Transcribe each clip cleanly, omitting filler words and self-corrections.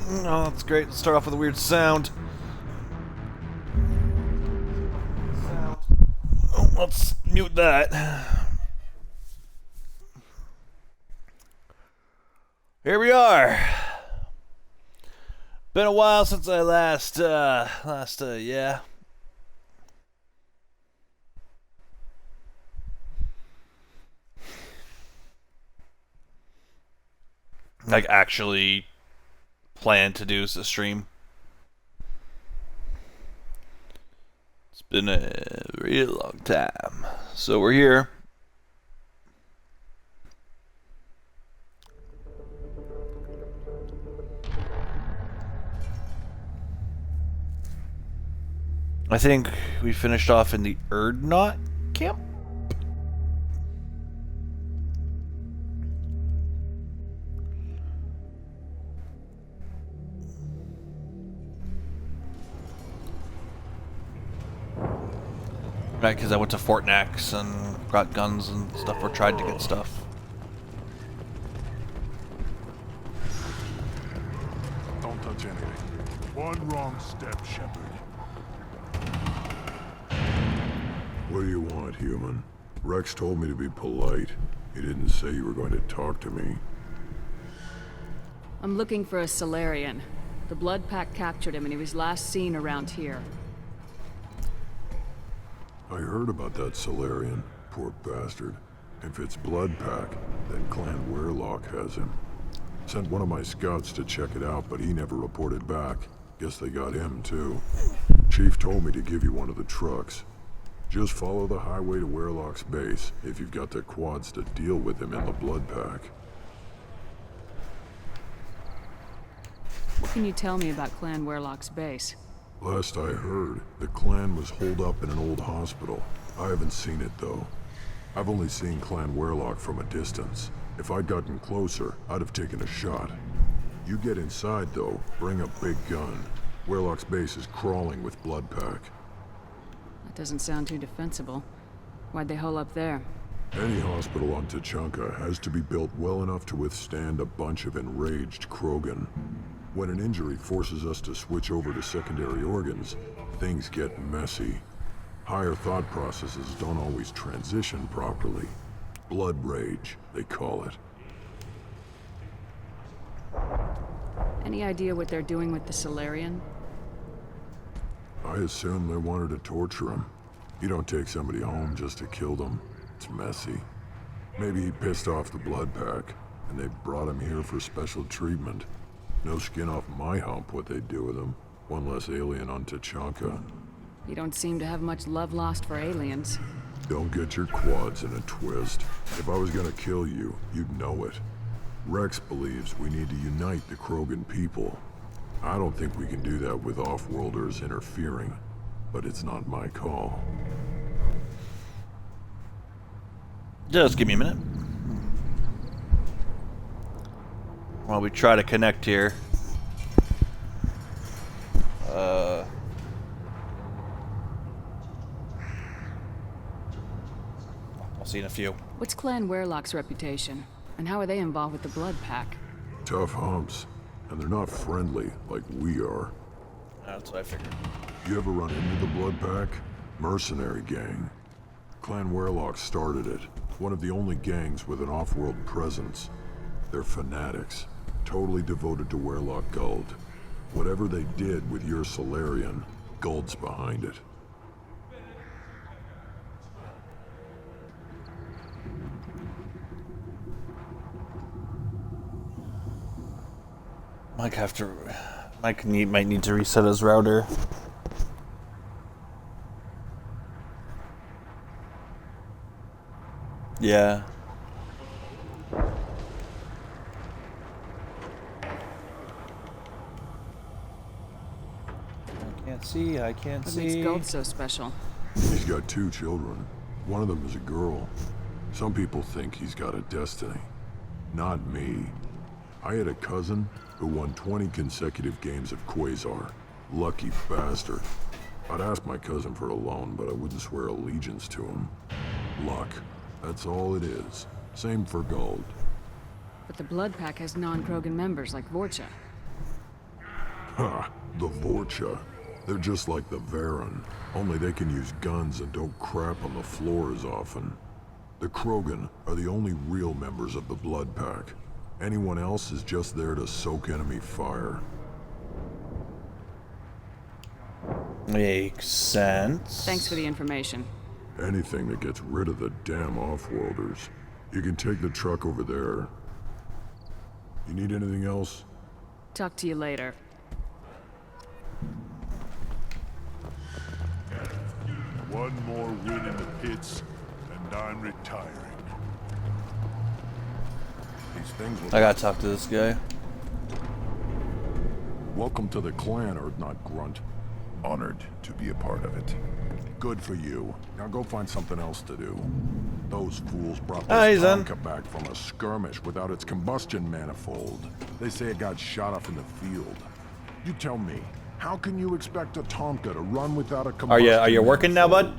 Oh, that's great. Let's start off with a weird sound. Oh, let's mute that. Here we are. Been a while since I last, yeah. Like, actually plan to do the stream. It's been a real long time. So we're here. I think we finished off in the Erdnot camp. Right, because I went to Fort Nax and got guns and stuff, or tried to get stuff. Don't touch anything. One wrong step, Shepard. What do you want, human? Rex told me to be polite. He didn't say you were going to talk to me. I'm looking for a Salarian. The Blood Pack captured him and he was last seen around here. I heard about that Solarian. Poor bastard. If it's Blood Pack, then Clan Weyrloc has him. Sent one of my scouts to check it out, but he never reported back. Guess they got him, too. Chief told me to give you one of the trucks. Just follow the highway to Weyrloc's base, if you've got the quads to deal with him in the Blood Pack. What can you tell me about Clan Weyrloc's base? Last I heard, the clan was holed up in an old hospital. I haven't seen it, though. I've only seen Clan Weyrloc from a distance. If I'd gotten closer, I'd have taken a shot. You get inside, though, bring a big gun. Weyrloc's base is crawling with Blood Pack. That doesn't sound too defensible. Why'd they hole up there? Any hospital on Tuchanka has to be built well enough to withstand a bunch of enraged Krogan. When an injury forces us to switch over to secondary organs, things get messy. Higher thought processes don't always transition properly. Blood rage, they call it. Any idea what they're doing with the Salarian? I assume they wanted to torture him. You don't take somebody home just to kill them. It's messy. Maybe he pissed off the Blood Pack, and they brought him here for special treatment. No skin off my hump what they'd do with him. One less alien on Tuchanka. You don't seem to have much love lost for aliens. Don't get your quads in a twist. If I was gonna kill you, you'd know it. Rex believes we need to unite the Krogan people. I don't think we can do that with off-worlders interfering, but it's not my call. Just give me a minute. While we try to connect here. I'll see you in a few. What's Clan Weyrloc's reputation? And how are they involved with the Blood Pack? Tough humps, and they're not friendly like we are. That's what I figured. You ever run into the Blood Pack? Mercenary gang. Clan Weyrloc started it. One of the only gangs with an off-world presence. They're fanatics. Totally devoted to Weyrloc Guld. Whatever they did with your Salarian, Guld's behind it. Mike might need to reset his router. Yeah. I can't What makes see. Guld so special? He's got 2 children. One of them is a girl. Some people think he's got a destiny. Not me. I had a cousin who won 20 consecutive games of Quasar. Lucky bastard. I'd ask my cousin for a loan, but I wouldn't swear allegiance to him. Luck. That's all it is. Same for Guld. But the Blood Pack has non-Krogan members like Vorcha. Ha! The Vorcha. They're just like the Varen, only they can use guns and don't crap on the floor as often. The Krogan are the only real members of the Blood Pack. Anyone else is just there to soak enemy fire. Makes sense. Thanks for the information. Anything that gets rid of the damn off-worlders. You can take the truck over there. You need anything else? Talk to you later. One more win in the pits, and I'm retiring. These things will... I gotta talk to this guy. Welcome to the clan, Urdnot Grunt. Honored to be a part of it. Good for you. Now go find something else to do. Those fools brought He's this in. Tonka back from a skirmish without its combustion manifold. They say it got shot off in the field. You tell me, how can you expect a Tonka to run without a combustion Are you working now, bud?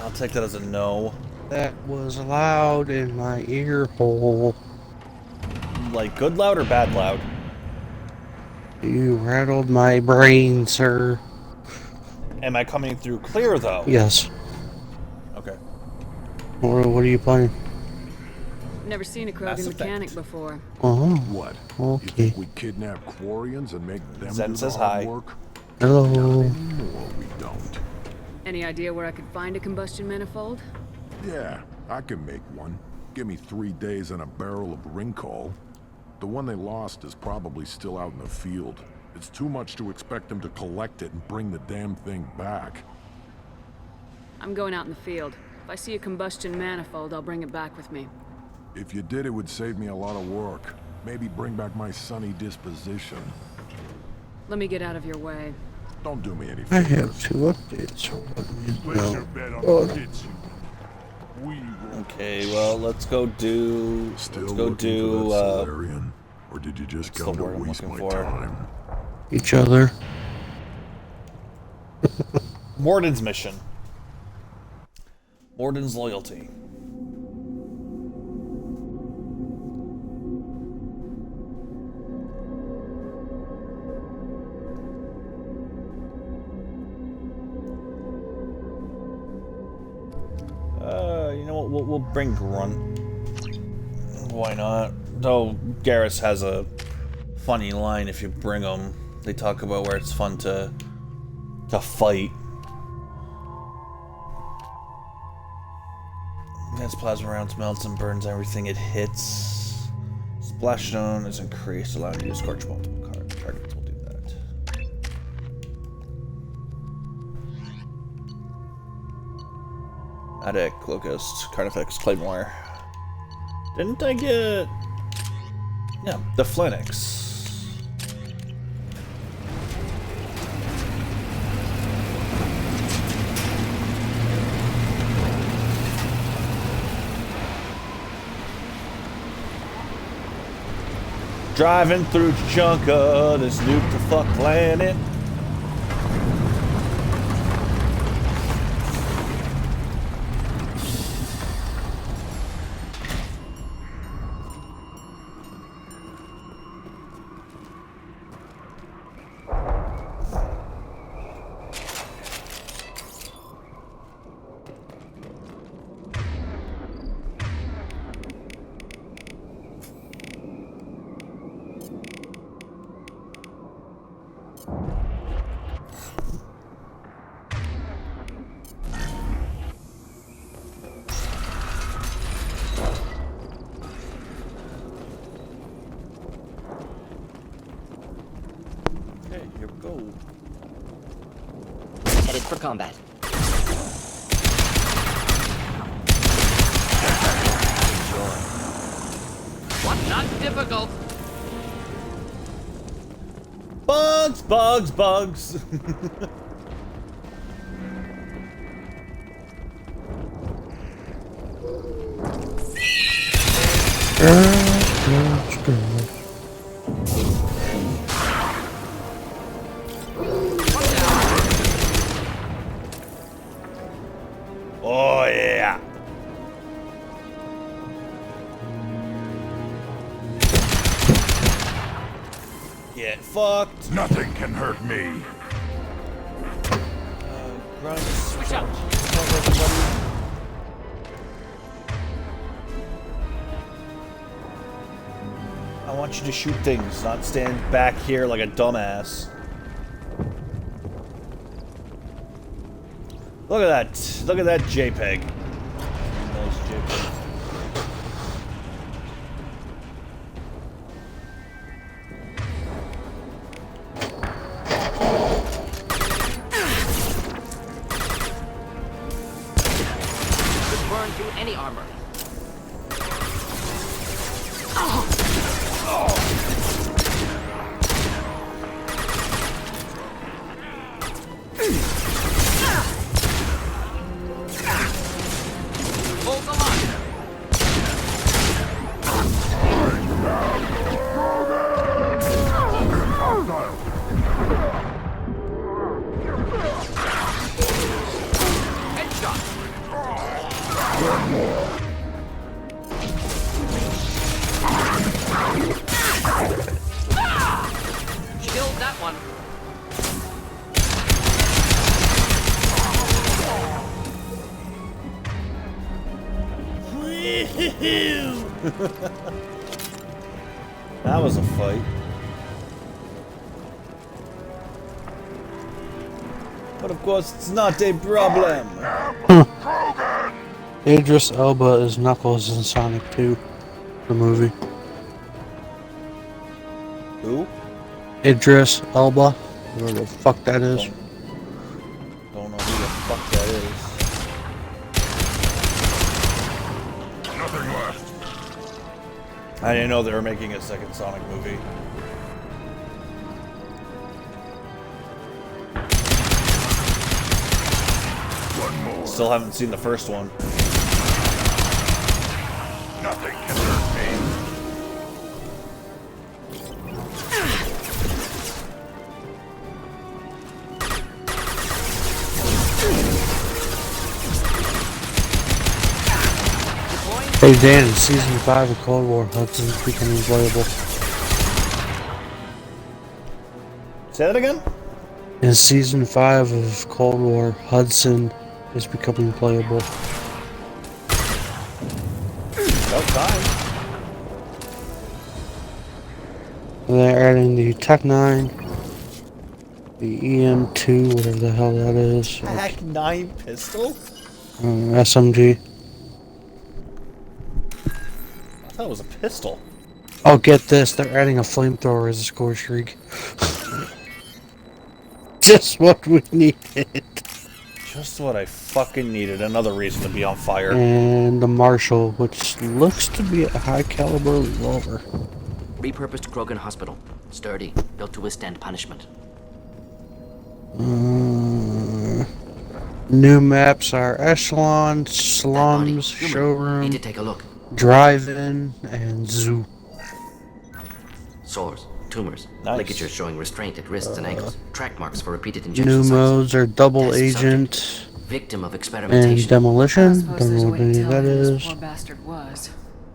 I'll take that as a no. That was loud in my ear hole. Like good loud or bad loud? You rattled my brain, sir. Am I coming through clear though? Yes. Okay. What are you playing? Never seen a Krogan Mass Effect. mechanic before. Oh, What? You okay. think we kidnap Quarians and make them Zen do the says hard hi. work? Hello. Anymore we don't. Any idea where I could find a combustion manifold? Yeah, I can make one. Give me 3 days and a barrel of Ringcall. The one they lost is probably still out in the field. It's too much to expect them to collect it and bring the damn thing back. I'm going out in the field. If I see a combustion manifold, I'll bring it back with me. If you did, it would save me a lot of work. Maybe bring back my sunny disposition. Let me get out of your way. Don't do me any I favors. have 2 updates. Place your No. bet on Oh. the pits. We will. Okay, well let's go do Still let's go looking do for that Solarian? Or did you just what's come the to word I'm waste looking my for? time? Each other. Morden's mission. Morden's loyalty. You know what? We'll bring Grunt. Why not? Though Garrus has a funny line if you bring him. They talk about where it's fun to fight. As plasma rounds melts and burns everything it hits. Splashdown is increased, allowing you to scorch multiple targets. We'll do that. Attic, Locust, Carnifex, Claymore. Didn't I get... Yeah, the Phoenix. Driving through Chunka, this nuke to fuck planet. Okay, here we go. Headed for combat. What's not difficult? Bugs, bugs, bugs. Oh yeah. Get fucked. Nothing can hurt me. Grind. Switch up. I want you to shoot things, not stand back here like a dumbass. Look at that. Look at that JPEG. Nice JPEG. Could burn through any armor. Hold the line. Headshot. Killed that one. That was a fight. But of course, it's not a problem. Idris Elba is Knuckles in Sonic 2, the movie. Who? Idris Elba, whatever the fuck that is. Don't know who the fuck that is. Nothing left. I didn't know they were making a second Sonic movie. One more. Still haven't seen the first one. Nothing can hurt me. Hey Dan, in Season 5 of Cold War, Hudson's becoming playable. Say that again? In Season 5 of Cold War, Hudson is becoming playable. About time. And they're adding the Tech 9, the EM2, whatever the hell that is, Pack 9 pistol? SMG. I thought it was a pistol. Oh, get this, they're adding a flamethrower as a score streak. Just what we needed. Just what I fucking needed. Another reason to be on fire. And the Marshall, which looks to be a high caliber revolver. Repurposed Krogan Hospital. Sturdy, built to withstand punishment. New maps are Echelon, That body, Slums, human. Showroom, Need to take a look. Drive-In, and Zoo. Sores, tumors, Nice. ligatures showing restraint at wrists and ankles. Track marks for repeated injection New sites. modes are Double Test Agent Victim of and experimentation. I Demolition. suppose Don't there's know a what way any to of tell that who this is. poor bastard was.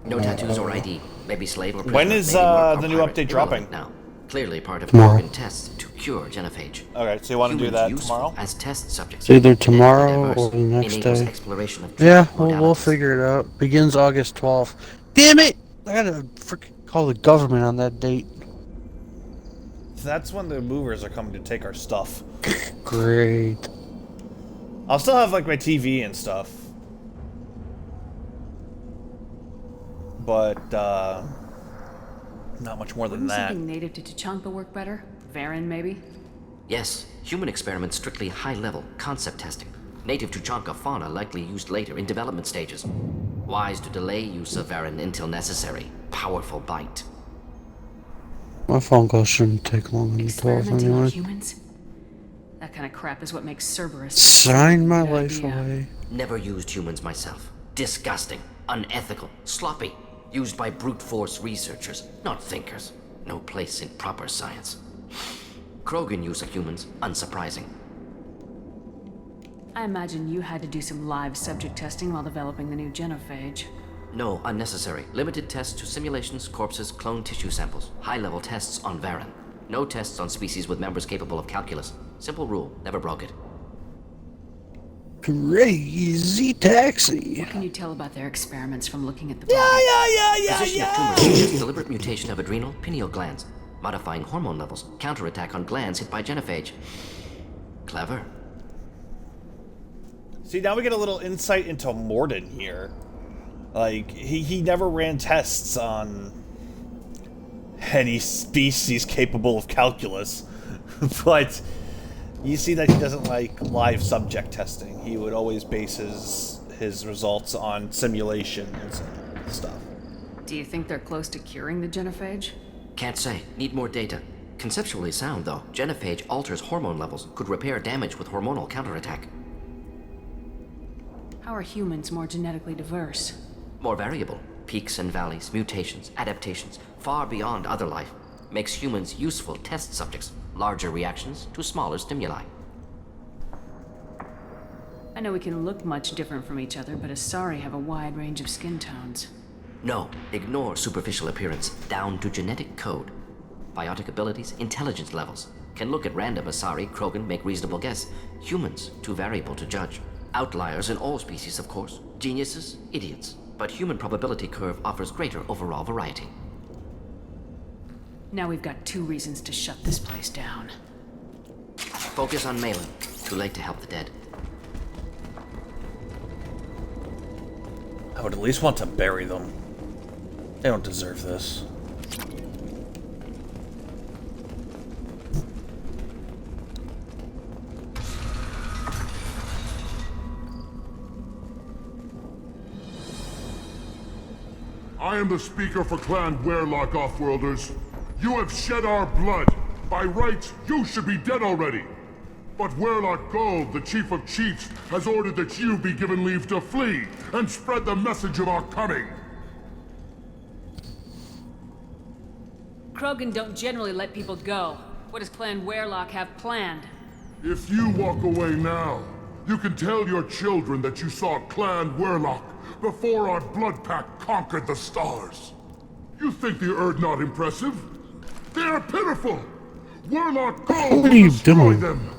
No tattoos or ID. Maybe slave or prisoner. When is, maybe merc or the new pirate. update Irrelevant dropping? now. Clearly part of Tomorrow. Krogan tests to cure genophage. Okay, so you want to do Humans that useful tomorrow? As test subjects. It's either Genetically tomorrow diverse, or the next enables day. exploration of Yeah, treatment we'll modalities. figure it out. Begins August 12th. Damn it! I gotta freaking call the government on that date. That's when the movers are coming to take our stuff. Great. I'll still have, like, my TV and stuff. But, not much more than Wouldn't that. something native to Tuchanka work better? Varen, maybe? Yes, human experiments strictly high-level concept testing. Native Tuchanka fauna likely used later in development stages. Wise to delay use of Varen until necessary. Powerful bite. My phone call shouldn't take longer than 12 Experimenting on anyway. humans? That kind of crap is what makes Cerberus. Sign my Good life idea. away. Never used humans myself. Disgusting, unethical, sloppy. Used by brute force researchers, not thinkers. No place in proper science. Krogan use of humans, unsurprising. I imagine you had to do some live subject testing while developing the new genophage. No, unnecessary. Limited tests to simulations, corpses, cloned tissue samples. High-level tests on Varen. No tests on species with members capable of calculus. Simple rule, never broke it. Crazy taxi. What can you tell about their experiments from looking at the Yeah, body? Position of tumor suggests deliberate mutation of adrenal pineal glands, modifying hormone levels, counterattack on glands hit by genophage. Clever. See, now we get a little insight into Morden here. Like, he never ran tests on any species capable of calculus. But you see that he doesn't like live subject testing. He would always base his results on simulations and stuff. Do you think they're close to curing the genophage? Can't say. Need more data. Conceptually sound, though. Genophage alters hormone levels, could repair damage with hormonal counterattack. How are humans more genetically diverse? More variable. Peaks and valleys, mutations, adaptations, far beyond other life. Makes humans useful test subjects. Larger reactions to smaller stimuli. I know we can look much different from each other, but Asari have a wide range of skin tones. No, ignore superficial appearance, down to genetic code. Biotic abilities, intelligence levels. Can look at random Asari, Krogan, make reasonable guess. Humans, too variable to judge. Outliers in all species, of course. Geniuses, idiots. But human probability curve offers greater overall variety. Now we've got 2 reasons to shut this place down. Focus on Malin. Too late to help the dead. I would at least want to bury them. They don't deserve this. I am the speaker for Clan Werlock, Offworlders. You have shed our blood. By rights, you should be dead already. But Werlock Gold, the Chief of Chiefs, has ordered that you be given leave to flee and spread the message of our coming. Krogan don't generally let people go. What does Clan Werlock have planned? If you walk away now, you can tell your children that you saw Clan Werlock before our blood pact conquered the stars. You think the Erd not impressive? They are pitiful! Werlock Gold What will are you destroy doing? them!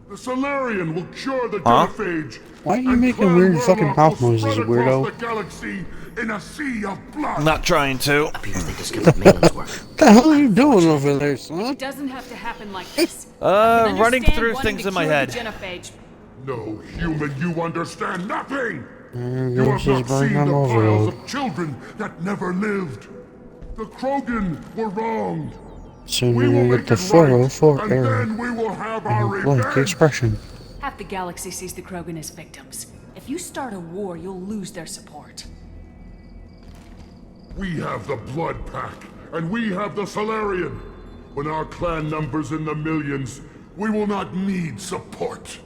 The Solarian will cure the genophage! Why are you and making Clan weird fucking Werlock mouth will noises, spread weirdo? across the galaxy in a sea of blood! I'm not trying to. Appears they discovered Malin's work. What the hell are you doing over there, son? It doesn't have to happen like this. I can Running understand through wanting things to in my cure head. the genophage. No human, you understand nothing! There You goes have his not seen burning the piles overload. of children that never lived. The Krogan were wronged. Soon We you're will gonna make get the it photo right, for and Aaron. then we will have our And a blank revenge. expression. Half the galaxy sees the Krogan as victims. If you start a war, you'll lose their support. We have the Blood Pack, and we have the Solarian. When our clan numbers in the millions, we will not need support.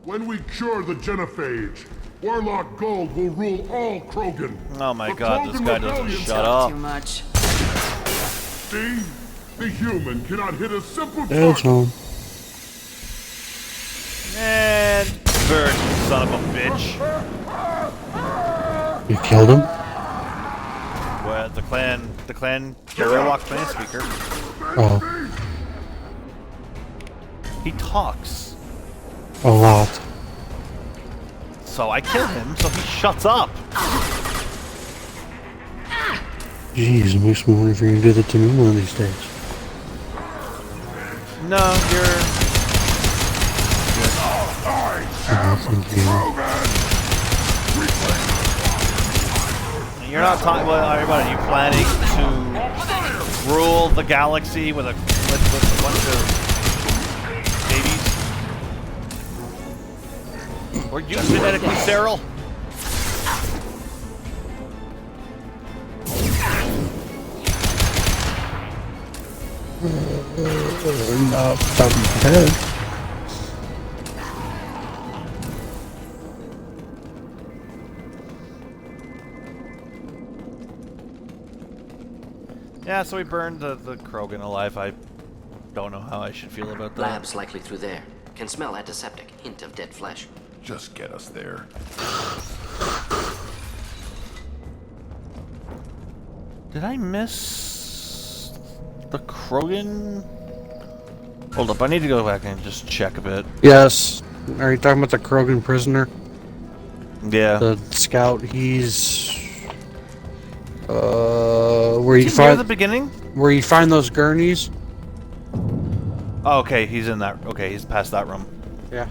When we cure the genophage, Warlock Gold will rule all Krogan. Oh my The god, this Krogan guy doesn't rebellion- shut up. Too much. See? The human cannot hit a simple There's target. home. And bird, son of a bitch. You killed him? Well, the clan Werlock clan speaker. Oh, He talks. a lot. So I kill him, so he shuts up. Jeez, it makes me wonder if you're gonna do that to me one of these days. No, you're... Oh, thank you. You're not talking. Well, everybody, are you planning to rule the galaxy with a bunch of babies? Were you genetically sterile? Not top of my head. Yeah, so we burned the Krogan alive. I don't know how I should feel about that. Labs likely through there. Can smell antiseptic. Hint of dead flesh. Just get us there. Did I miss the Krogan Hold up, I need to go back and just check a bit. Yes. Are you talking about the Krogan prisoner? Yeah. The scout, he's... where you Is he near the find... beginning? Where you find those gurneys? Oh, okay, he's in that. Okay, he's past that room. Yeah.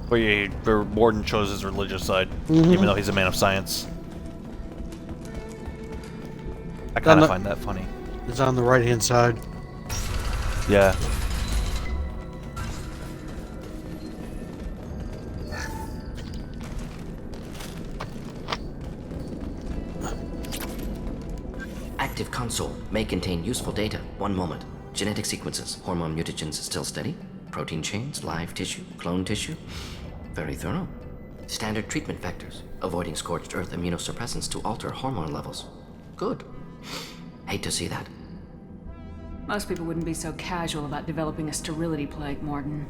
Where Morden chose his religious side, even though he's a man of science. I kind of find that funny. It's on the right-hand side. Yeah. Active console may contain useful data. One moment. Genetic sequences, hormone mutagens still steady. Protein chains, live tissue, clone tissue. Very thorough. Standard treatment vectors, avoiding scorched earth immunosuppressants to alter hormone levels. Good. Hate to see that. Most people wouldn't be so casual about developing a sterility plague, Morden.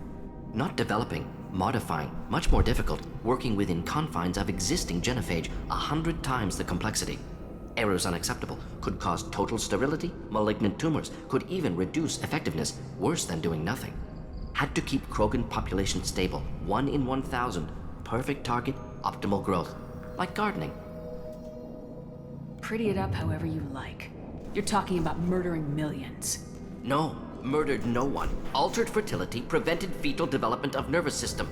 Not developing, modifying, much more difficult, working within confines of existing genophage, 100 times the complexity. Errors unacceptable, could cause total sterility, malignant tumors, could even reduce effectiveness, worse than doing nothing. Had to keep Krogan population stable, 1 in 1,000, perfect target, optimal growth. Like gardening. Pretty it up however you like. You're talking about murdering millions. No, murdered no one. Altered fertility, prevented fetal development of nervous system.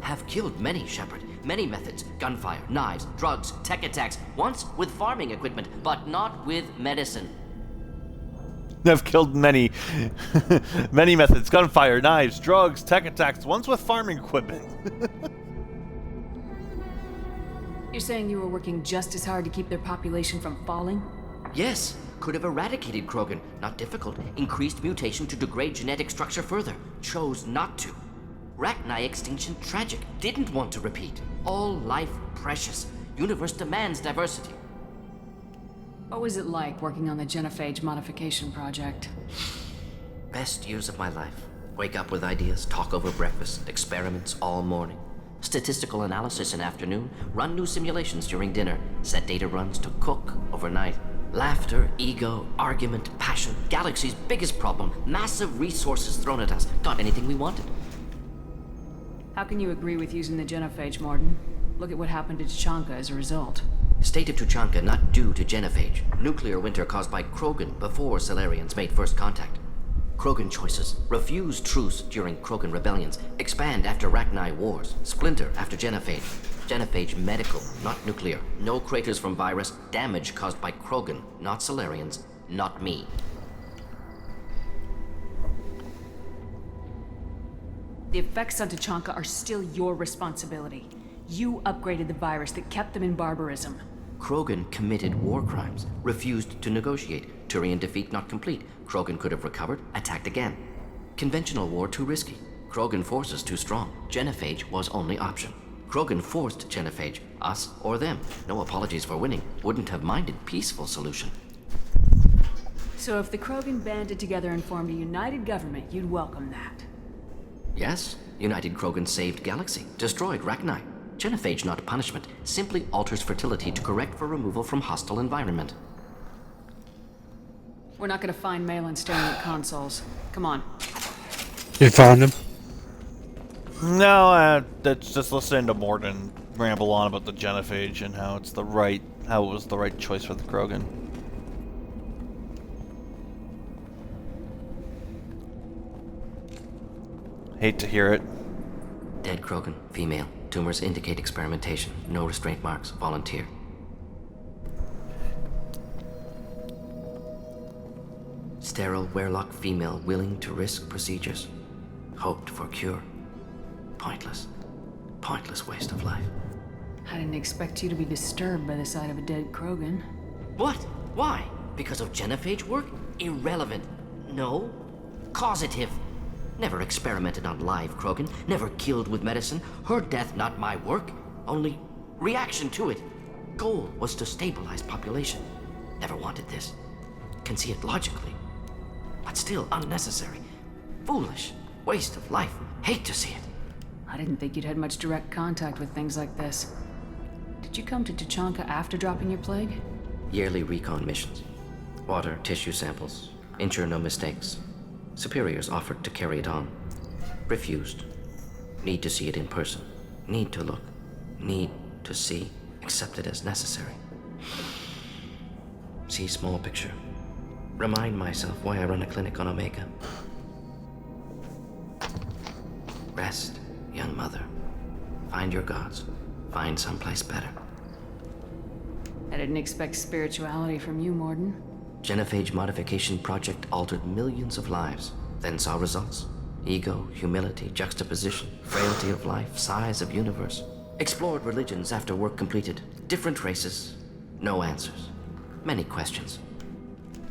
Have killed many, Shepard. Many methods. Gunfire, knives, drugs, tech attacks. Once with farming equipment, but not with medicine. I've killed many, many methods: gunfire, knives, drugs, tech attacks. Once with farming equipment. You're saying you were working just as hard to keep their population from falling? Yes, could have eradicated Krogan. Not difficult. Increased mutation to degrade genetic structure further. Chose not to. Rachni extinction tragic. Didn't want to repeat. All life precious. Universe demands diversity. What was it like working on the genophage modification project? Best years of my life. Wake up with ideas, talk over breakfast, experiments all morning. Statistical analysis in afternoon, run new simulations during dinner, set data runs to cook overnight. Laughter, ego, argument, passion, galaxy's biggest problem, massive resources thrown at us. Got anything we wanted. How can you agree with using the genophage, Morden? Look at what happened to Tuchanka as a result. State of Tuchanka not due to genophage. Nuclear winter caused by Krogan before Salarians made first contact. Krogan choices. Refuse truce during Krogan rebellions. Expand after Rachni wars. Splinter after genophage. Genophage medical, not nuclear. No craters from virus. Damage caused by Krogan, not Salarians, not me. The effects on Tuchanka are still your responsibility. You upgraded the virus that kept them in barbarism. Krogan committed war crimes, refused to negotiate. Turian defeat not complete. Krogan could have recovered, attacked again. Conventional war too risky. Krogan forces too strong. Genophage was only option. Krogan forced genophage, us or them. No apologies for winning. Wouldn't have minded peaceful solution. So if the Krogan banded together and formed a united government, you'd welcome that. Yes, United Krogan saved Galaxy, destroyed Rachni. Genophage not punishment, simply alters fertility to correct for removal from hostile environment. We're not gonna find Malin staring at consoles. Come on. You found him? No, that's just listening to Morden ramble on about the genophage and how it was the right choice for the Krogan. Hate to hear it. Dead Krogan, female. Tumors indicate experimentation. No restraint marks. Volunteer. Sterile Werelock female willing to risk procedures. Hoped for cure. Pointless. Pointless waste of life. I didn't expect you to be disturbed by the sight of a dead Krogan. What? Why? Because of genophage work? Irrelevant. No. Causative. Never experimented on live Krogan. Never killed with medicine. Her death not my work. Only reaction to it. Goal was to stabilize population. Never wanted this. Can see it logically. But still unnecessary. Foolish. Waste of life. Hate to see it. I didn't think you'd had much direct contact with things like this. Did you come to Tuchanka after dropping your plague? Yearly recon missions. Water, tissue samples. Ensure no mistakes. Superiors offered to carry it on. Refused. Need to see it in person. Need to look. Need to see. Accepted as necessary. See small picture. Remind myself why I run a clinic on Omega. Rest, young mother. Find your gods. Find someplace better. I didn't expect spirituality from you, Morden. Genophage modification project altered millions of lives, then saw results. Ego, humility, juxtaposition, frailty of life, size of universe. Explored religions after work completed. Different races. No answers. Many questions.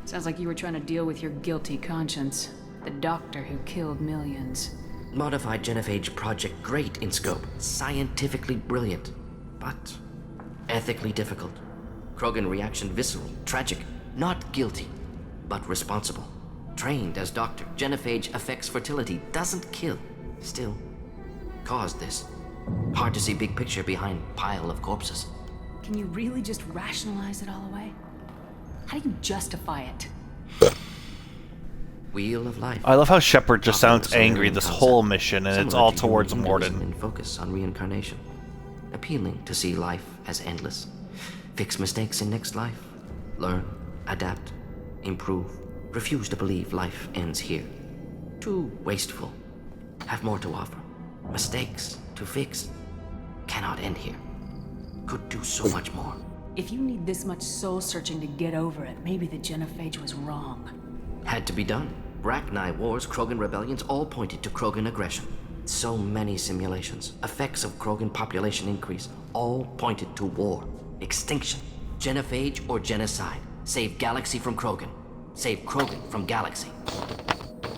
Sounds like you were trying to deal with your guilty conscience. The doctor who killed millions. Modified genophage project great in scope. Scientifically brilliant. But ethically difficult. Krogan reaction visceral, tragic. Not guilty, but responsible. Trained as doctor, genophage affects fertility, doesn't kill. Still, caused this. Hard to see big picture behind pile of corpses. Can you really just rationalize it all away? How do you justify it? Wheel of life. I love how Shepard just Popular sounds angry Solarian this concept. whole mission, and it's Similar all to towards human Morden. Hinduism and focus on reincarnation. Appealing to see life as endless. Fix mistakes in next life. Learn, adapt, improve. Refuse to believe life ends here. Too wasteful. Have more to offer. Mistakes to fix. Cannot end here. Could do so much more. If you need this much soul-searching to get over it, maybe the genophage was wrong. Had to be done. Rachni wars, Krogan rebellions, all pointed to Krogan aggression. So many simulations. Effects of Krogan population increase. All pointed to war. Extinction. Genophage or genocide. Save galaxy from Krogan. Save Krogan from galaxy.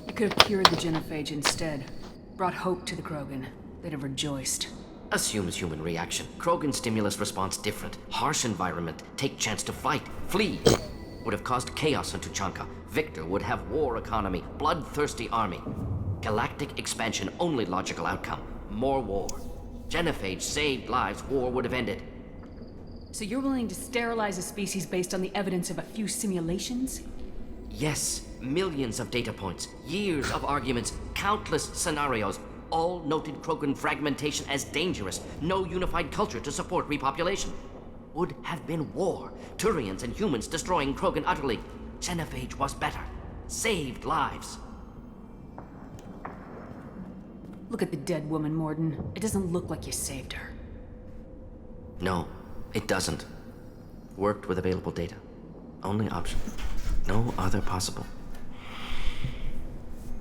You could have cured the genophage instead. Brought hope to the Krogan. They'd have rejoiced. Assumes human reaction. Krogan stimulus response different. Harsh environment. Take chance to fight. Flee. Would have caused chaos on Tuchanka. Victor would have war economy. Bloodthirsty army. Galactic expansion only logical outcome. More war. Genophage saved lives. War would have ended. So you're willing to sterilize a species based on the evidence of a few simulations? Yes, millions of data points, years of arguments, countless scenarios, all noted Krogan fragmentation as dangerous, no unified culture to support repopulation. Would have been war, Turians and humans destroying Krogan utterly. Genophage was better, saved lives. Look at the dead woman, Morden. It doesn't look like you saved her. No, it doesn't. Worked with available data. Only option. No other possible.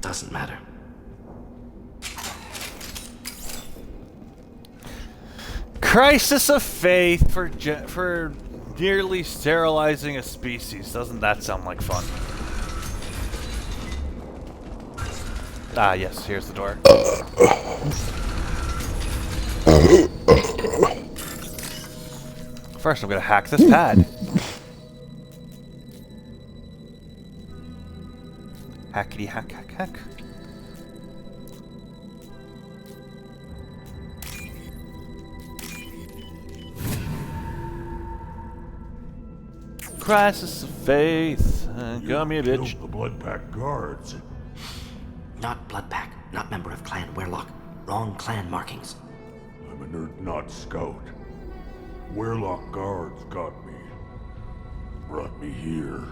Doesn't matter. Crisis of faith for nearly sterilizing a species. Doesn't that sound like fun? Ah, yes, here's the door. First, I'm gonna hack this pad. Hackety hack hack hack. Crisis of faith. Come here, bitch. Killed the Blood Pack guards. Not Bloodpack, not member of Clan Werlock. Wrong clan markings. I'm a nerd not scout. Werlock guards got me. Brought me here.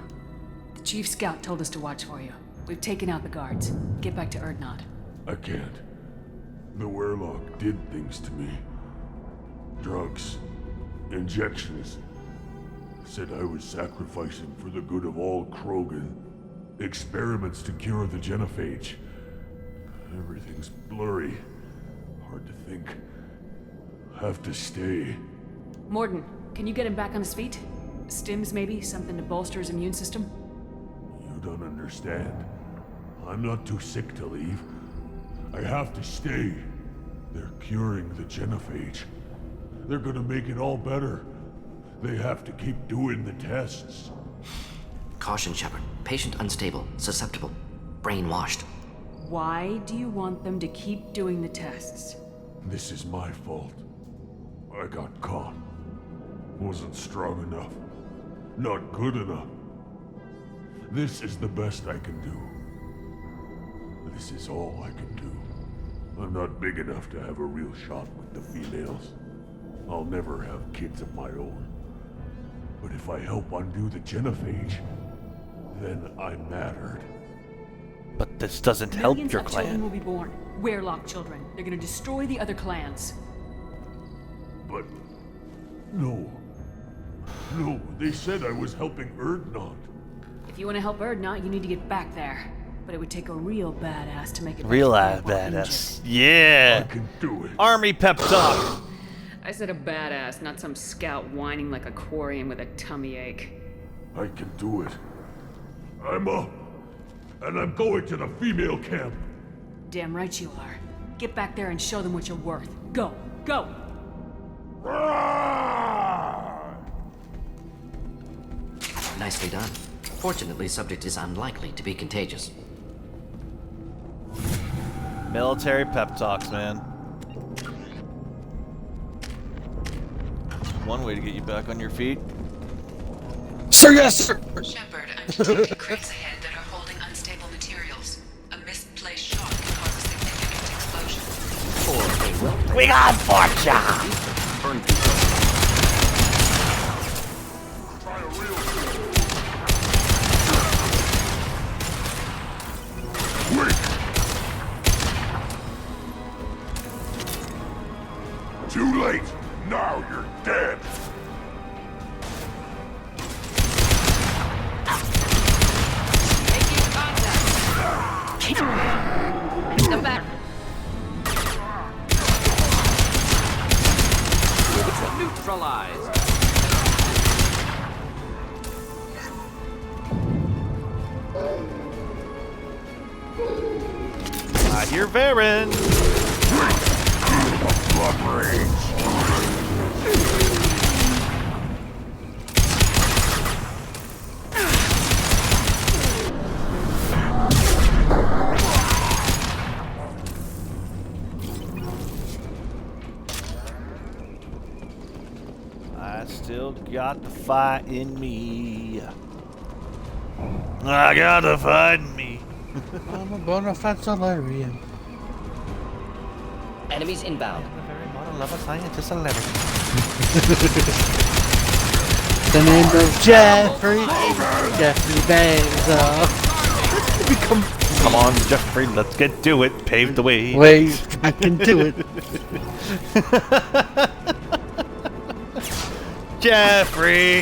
The Chief Scout told us to watch for you. We've taken out the guards. Get back to Erdnot. I can't. The Werlock did things to me. Drugs. Injections. Said I was sacrificing for the good of all Krogan. Experiments to cure the genophage. Everything's blurry. Hard to think. Have to stay. Morden, can you get him back on his feet? Stims, maybe? Something to bolster his immune system? You don't understand. I'm not too sick to leave. I have to stay. They're curing the genophage. They're gonna make it all better. They have to keep doing the tests. Caution, Shepard. Patient unstable, susceptible, brainwashed. Why do you want them to keep doing the tests? This is my fault. I got caught. Wasn't strong enough. Not good enough. This is the best I can do. This is all I can do. I'm not big enough to have a real shot with the females. I'll never have kids of my own. But if I help undo the genophage, then I mattered. But this doesn't help Millions your of children will clan. be born. Werelock children. They're gonna destroy the other clans. But... no. No, they said I was helping Erdnot. If you want to help Erdnot, you need to get back there. But it would take a real badass to make it. Real back to camp while badass. I Yeah. can do it. Army pep talk. injured. I said a badass, not some scout whining like a Quarian with a tummy ache. I can do it. I'm up. And I'm going to the female camp. Damn right you are. Get back there and show them what you're worth. Go, go. Nicely done. Fortunately, subject is unlikely to be contagious. Military pep talks, man. One way to get you back on your feet. Sir, yes, sir. Shepard, I'm detecting crates ahead that are holding unstable materials. A misplaced shock can cause a significant explosion. Or a well We got Fortune! burn people. Try a real Quick! Too late! Now you're dead! Making contact. The back. Neutralized. I hear Varen. Blood rage! I still got the fight in me. I got the fight in me. I'm a bona fide Solarian. Enemies inbound. A very modern lover scientist celebrity. The name of Jeffrey Bezos. Come on, Jeffrey, let's get to it. Pave the way. Wait, I can do it. Jeffrey!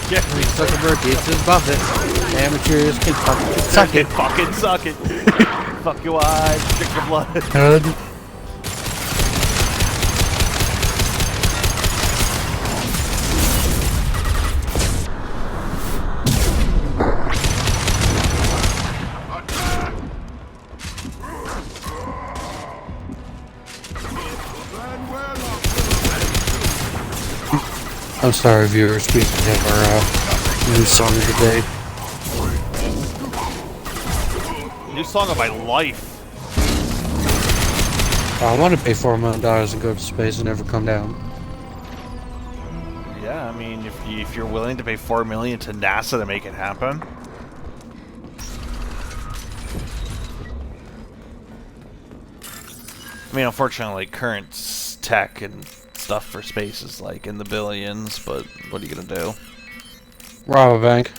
Jeffrey, Zuckerberg gets his buffet. Amateurs can fucking suck it. fucking suck it. Fuck your eyes, drink your blood. Good. I'm sorry, viewers. We have our new song of the day. New song of my life. I want to pay $4 million and go to space and never come down. Yeah, I mean, if you're willing to pay $4 million to NASA to make it happen. I mean, unfortunately, current tech and stuff for space is like in the billions, but what are you gonna do? Rob a bank.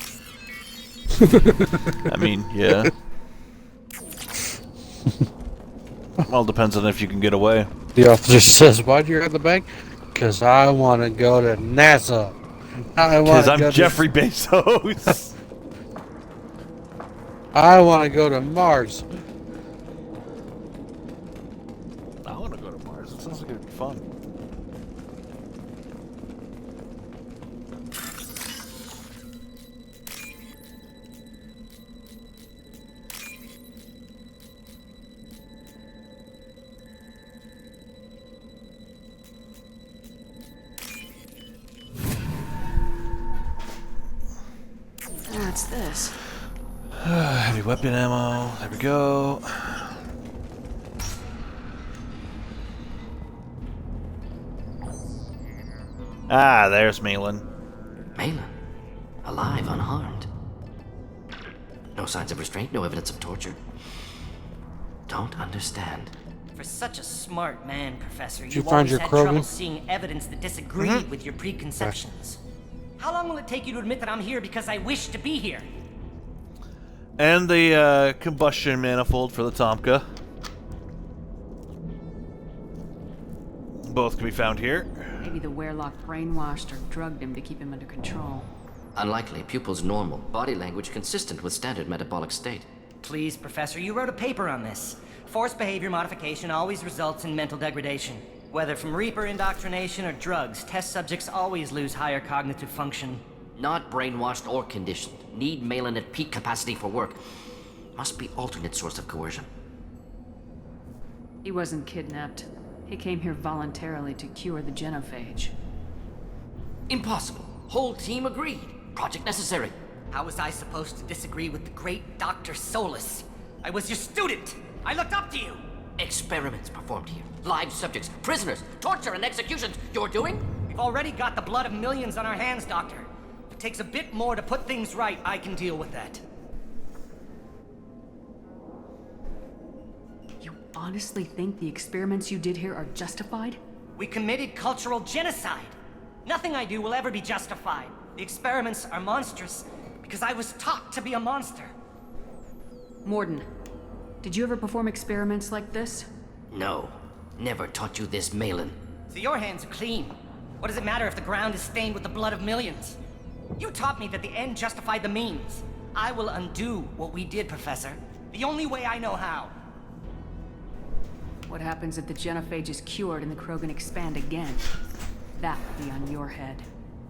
I mean, yeah. Well, depends on if you can get away. The officer says, "Why'd you rob the bank?" Because I want to go to NASA. Because I'm Jeffrey Bezos. I want to go to Mars. I want to go to Mars. It sounds like it'd be fun. What's this? Heavy weapon ammo. There we go. Ah, there's Malin. Malin. Alive, unharmed. No signs of restraint, no evidence of torture. Don't understand. For such a smart man, Professor, you you've find always your had Krogan? trouble seeing evidence that disagreed with your preconceptions. How long will it take you to admit that I'm here because I wish to be here? And the combustion manifold for the Tomka. Both can be found here. Maybe the Werelock brainwashed or drugged him to keep him under control. Unlikely. Pupil's normal. Body language consistent with standard metabolic state. Please, Professor, you wrote a paper on this. Forced behavior modification always results in mental degradation. Whether from Reaper indoctrination or drugs, test subjects always lose higher cognitive function. Not brainwashed or conditioned. Need Malin at peak capacity for work. Must be alternate source of coercion. He wasn't kidnapped. He came here voluntarily to cure the genophage. Impossible. Whole team agreed. Project necessary. How was I supposed to disagree with the great Dr. Solus? I was your student! I looked up to you! Experiments performed here. Live subjects, prisoners, torture and executions. You're doing? We've already got the blood of millions on our hands, Doctor. If it takes a bit more to put things right, I can deal with that. You honestly think the experiments you did here are justified? We committed cultural genocide. Nothing I do will ever be justified. The experiments are monstrous because I was taught to be a monster. Morden, did you ever perform experiments like this? No. Never taught you this, Malin. So your hands are clean. What does it matter if the ground is stained with the blood of millions? You taught me that the end justified the means. I will undo what we did, Professor. The only way I know how. What happens if the genophage is cured and the Krogan expand again? That would be on your head.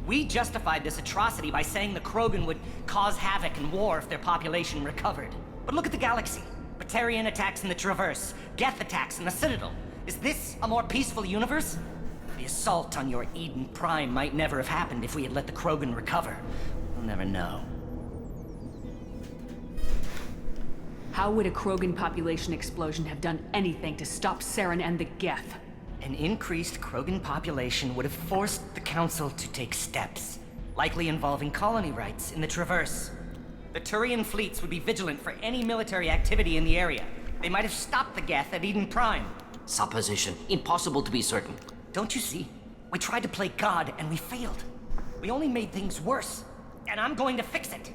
We justified this atrocity by saying the Krogan would cause havoc and war if their population recovered. But look at the galaxy. Batarian attacks in the Traverse, Geth attacks in the Citadel. Is this a more peaceful universe? The assault on your Eden Prime might never have happened if we had let the Krogan recover. We'll never know. How would a Krogan population explosion have done anything to stop Saren and the Geth? An increased Krogan population would have forced the Council to take steps, likely involving colony rights in the Traverse. The Turian fleets would be vigilant for any military activity in the area. They might have stopped the Geth at Eden Prime. Supposition. Impossible to be certain. Don't you see? We tried to play God and we failed. We only made things worse. And I'm going to fix it.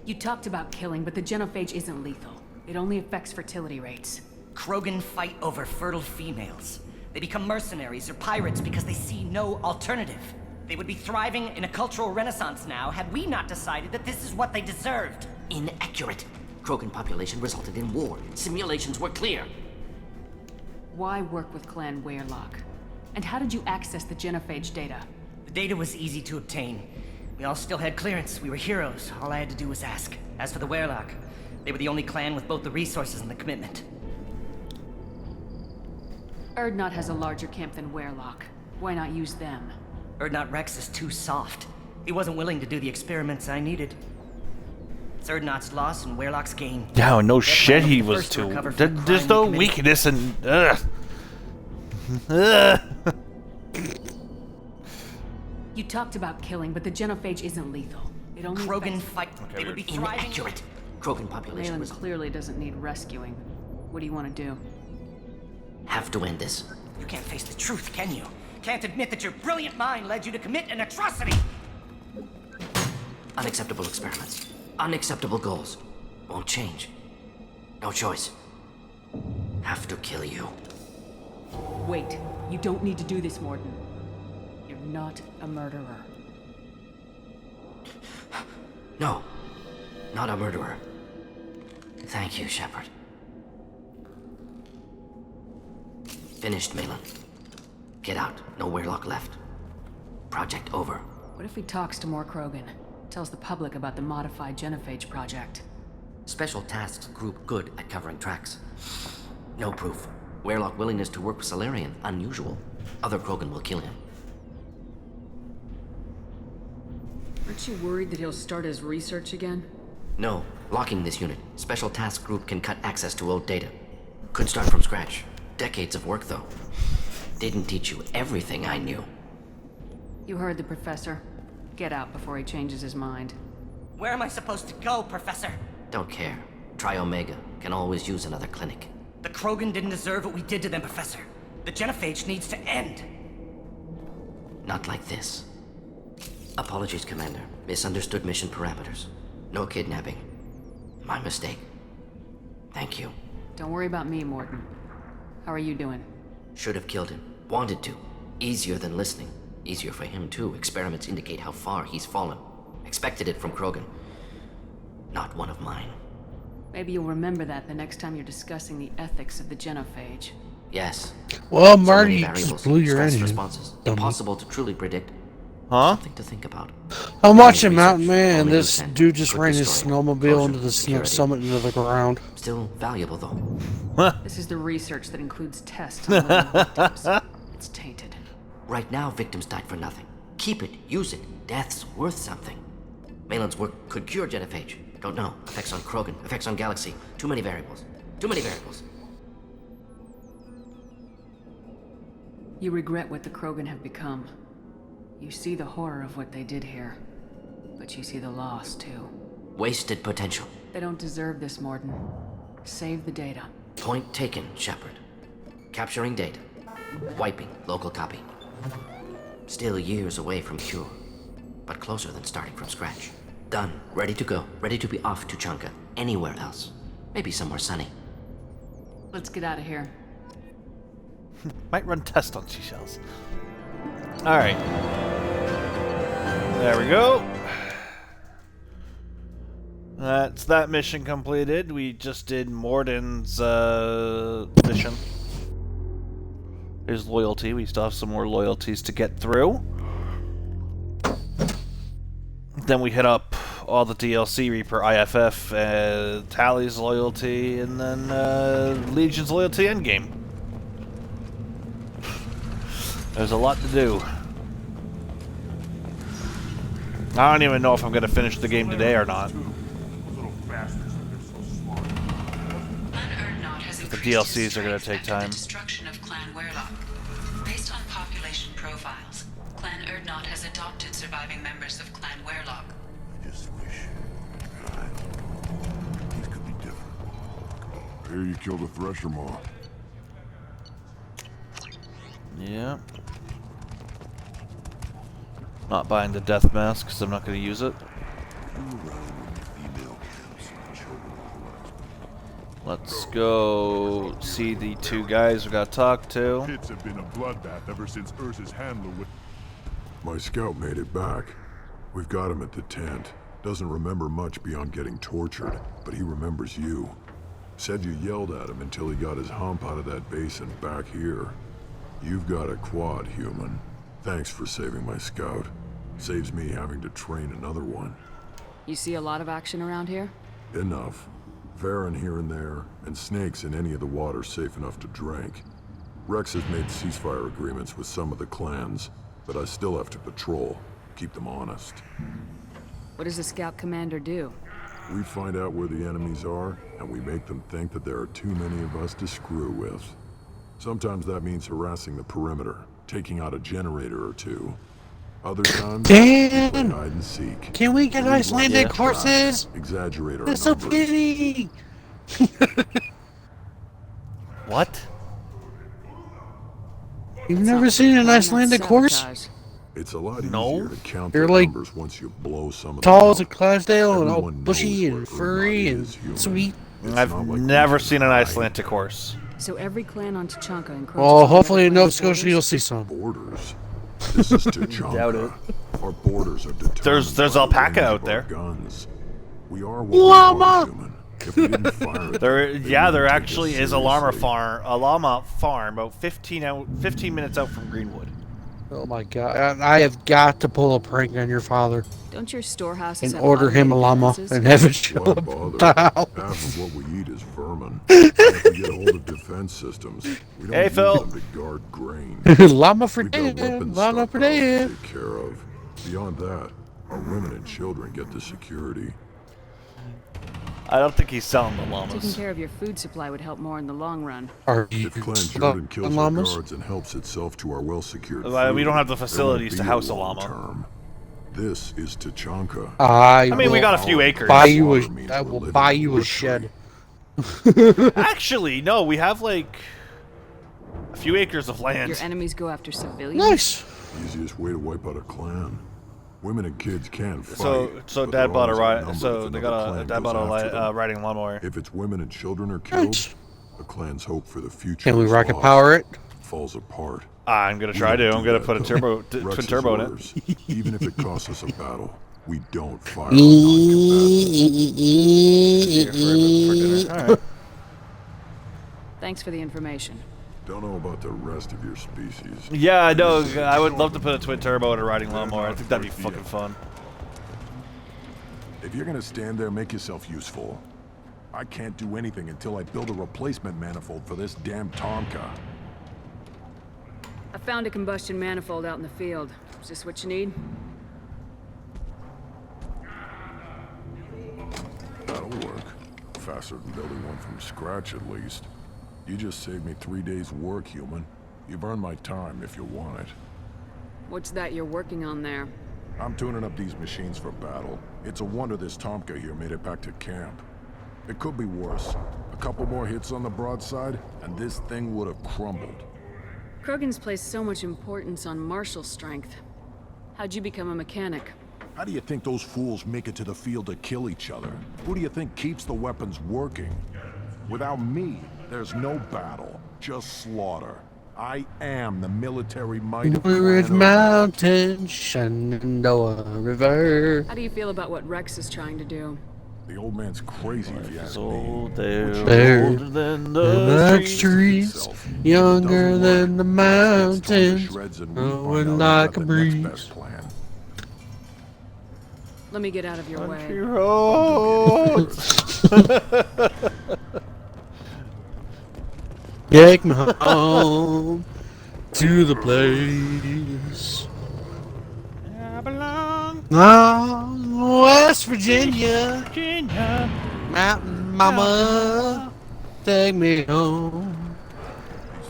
You talked about killing, but the genophage isn't lethal. It only affects fertility rates. Krogan fight over fertile females. They become mercenaries or pirates because they see no alternative. They would be thriving in a cultural renaissance now had we not decided that this is what they deserved. Inaccurate. Krogan population resulted in war. Simulations were clear. Why work with Clan Werelock? And how did you access the genophage data? The data was easy to obtain. We all still had clearance. We were heroes. All I had to do was ask. As for the Werelock, they were the only clan with both the resources and the commitment. Erdnot has a larger camp than Werelock. Why not use them? Erdnot Rex is too soft. He wasn't willing to do the experiments I needed. It's Erdnot's loss and Werelock's gain. Yeah, no Their shit, plan he the was first to too. recover from the There's crime no we committed. weakness in. Ugh. You talked about killing, but the genophage isn't lethal. It only Krogan affects... fight. They would be thriving. Inaccurate. Krogan population Malin was... clearly doesn't need rescuing. What do you want to do? Have to end this. You can't face the truth, can you? Can't admit that your brilliant mind led you to commit an atrocity. Unacceptable experiments. Unacceptable goals. Won't change. No choice. Have to kill you. Wait. You don't need to do this, Morden. You're not a murderer. No. Not a murderer. Thank you, Shepard. Finished, Malin. Get out. No Werelock left. Project over. What if he talks to more Krogan? Tells the public about the modified genophage project? Special tasks group good at covering tracks. No proof. Werelock willingness to work with Salarian, unusual. Other Krogan will kill him. Aren't you worried that he'll start his research again? No. Locking this unit. Special task group can cut access to old data. Could start from scratch. Decades of work, though. Didn't teach you everything I knew. You heard the professor. Get out before he changes his mind. Where am I supposed to go, Professor? Don't care. Try Omega. Can always use another clinic. The Krogan didn't deserve what we did to them, Professor. The genophage needs to end. Not like this. Apologies, Commander. Misunderstood mission parameters. No kidnapping. My mistake. Thank you. Don't worry about me, Morton. How are you doing? Should have killed him. Wanted to. Easier than listening. Easier for him, too. Experiments indicate how far he's fallen. Expected it from Krogan. Not one of mine. Maybe you'll remember that the next time you're discussing the ethics of the genophage. Yes. Well, So many Marty, you variables, just blew your stress engine. responses. Impossible to truly predict. Huh? Something to think about. I'm watching Research, Mountain Man, and only this loose dude just end. ran Could his destroy. snowmobile Closure, into the security. summit into the ground. Still valuable, though. This is the research that includes tests on living victims. It's tainted. Right now, victims died for nothing. Keep it, use it. Death's worth something. Malin's work could cure genophage. Don't know. Effects on Krogan, effects on Galaxy. Too many variables. Too many variables. You regret what the Krogan have become. You see the horror of what they did here. But you see the loss, too. Wasted potential. They don't deserve this, Morton. Save the data. Point taken, Shepard. Capturing data. Wiping local copy. Still years away from cure. But closer than starting from scratch. Done. Ready to go. Ready to be off to Chanka. Anywhere else. Maybe somewhere sunny. Let's get out of here. Might run tests on seashells. Alright. There we go. That's that mission completed. We just did Morden's mission. His loyalty. We still have some more loyalties to get through. Then we hit up all the DLC, Reaper, IFF, Tally's loyalty, and then Legion's loyalty endgame. There's a lot to do. I don't even know if I'm going to finish the game today or not. The DLCs are gonna take time. The destruction of Clan Werlock. Based on population profiles, Clan Erdnot has adopted surviving members of Clan Werlock. I just wish. God, things could be different. Here you killed a Thresher Maw. Yeah. Not buying the death mask because I'm not going to use it. Let's go see the two guys we got to talk to. Pits have been a bloodbath ever since Ursa's handler with... My scout made it back. We've got him at the tent. Doesn't remember much beyond getting tortured, but he remembers you. Said you yelled at him until he got his hump out of that basin back here. You've got a quad, human. Thanks for saving my scout. Saves me having to train another one. You see a lot of action around here? Enough. Varen here and there, and snakes in any of the water safe enough to drink. Rex has made ceasefire agreements with some of the clans, but I still have to patrol, keep them honest. What does the scout commander do? We find out where the enemies are, and we make them think that there are too many of us to screw with. Sometimes that means harassing the perimeter, taking out a generator or two. Other times, we play Dan! hide and seek. Can we get Icelandic Yeah. horses? Exaggerate our That's so numbers. pretty! What? You've never seen an Icelandic horse? It's a lot No. easier to count They're their like numbers once you blow some of Tall them as a out. Clydesdale and all Everyone bushy knows and what furry Erdnot and is, human. sweet. It's I've not like never we seen an hide. Icelandic horse. So every clan on Tuchanka encroaches Well, on hopefully in other Nova clans' Scotia you'll borders? see some. Borders. This is Tuchanka. Doubt it. Our borders are determined There's by the alpaca range out of there. our guns. We are what Llama! we are, human. If we didn't fire at There, them, they yeah, there wouldn't take actually us is a llama seriously. farm, about 15 minutes out from Greenwood. Oh my god. I have got to pull a prank on your father Don't your storehouses and have order him a automated llama defenses? and have it show Why up at bother? the house. Half of what we eat is vermin. And if we get hold of defense systems, we don't Hey, use Phil. them to guard grain. Llama for We've got Dan. weapons Llama for stockpiles to Dan. take care of. Beyond that, our women and children get the security. I don't think he's selling the Taking llamas. care of your food supply would help more in the long run. Are you If Clan about Jordan kills our llamas? guards and helps itself to our well-secured Well, we food, don't have the there won't facilities to be house a long llama. term. This is Tuchanka. I I mean, we will got a few acres. buy you Water means I we're will living buy you a in shed. Actually, no, we have like a few acres of land. Your enemies go after civilians? Nice. Easiest way to wipe out a clan. Women and kids can fight. So but Dad they're bought a always ride. outnumbered So if they another got a clan Dad goes bought after a them. riding lawnmower. If its women and children are killed, Nice. a clan's hope for the future Can we is rocket lost, power it? falls apart. I'm gonna We try don't to. I'm gonna that, put a though. twin Rex's turbo in it. orders, even if it costs us a battle, we don't fire on non-combatants. Here for dinner. All right. Thanks for the information. Don't know about the rest of your species. Yeah, I know. I would love to put a twin turbo in a riding lawnmower. I think that'd be fucking fun. If you're gonna stand there, make yourself useful. I can't do anything until I build a replacement manifold for this damn Tonka. I found a combustion manifold out in the field. Is this what you need? That'll work. Faster than building one from scratch, at least. You just saved me 3 days' work, human. You've earned my time if you want it. What's that you're working on there? I'm tuning up these machines for battle. It's a wonder this Tomka here made it back to camp. It could be worse. A couple more hits on the broadside, and this thing would have crumbled. Krogan's placed so much importance on martial strength. How'd you become a mechanic? How do you think those fools make it to the field to kill each other? Who do you think keeps the weapons working? Without me, there's no battle, just slaughter. I am the military might of Blue Ridge Clan Mountain, Shenandoah River. How do you feel about what Rex is trying to do? The old man's crazy if you ask me. So they're There. older than And the that streets. streets, younger than the mountains, growing growing like a breeze. Let me get out of your Country way. roads. Take me home to the place. I belong Oh, West Virginia, Virginia. Mountain Mama, take me home.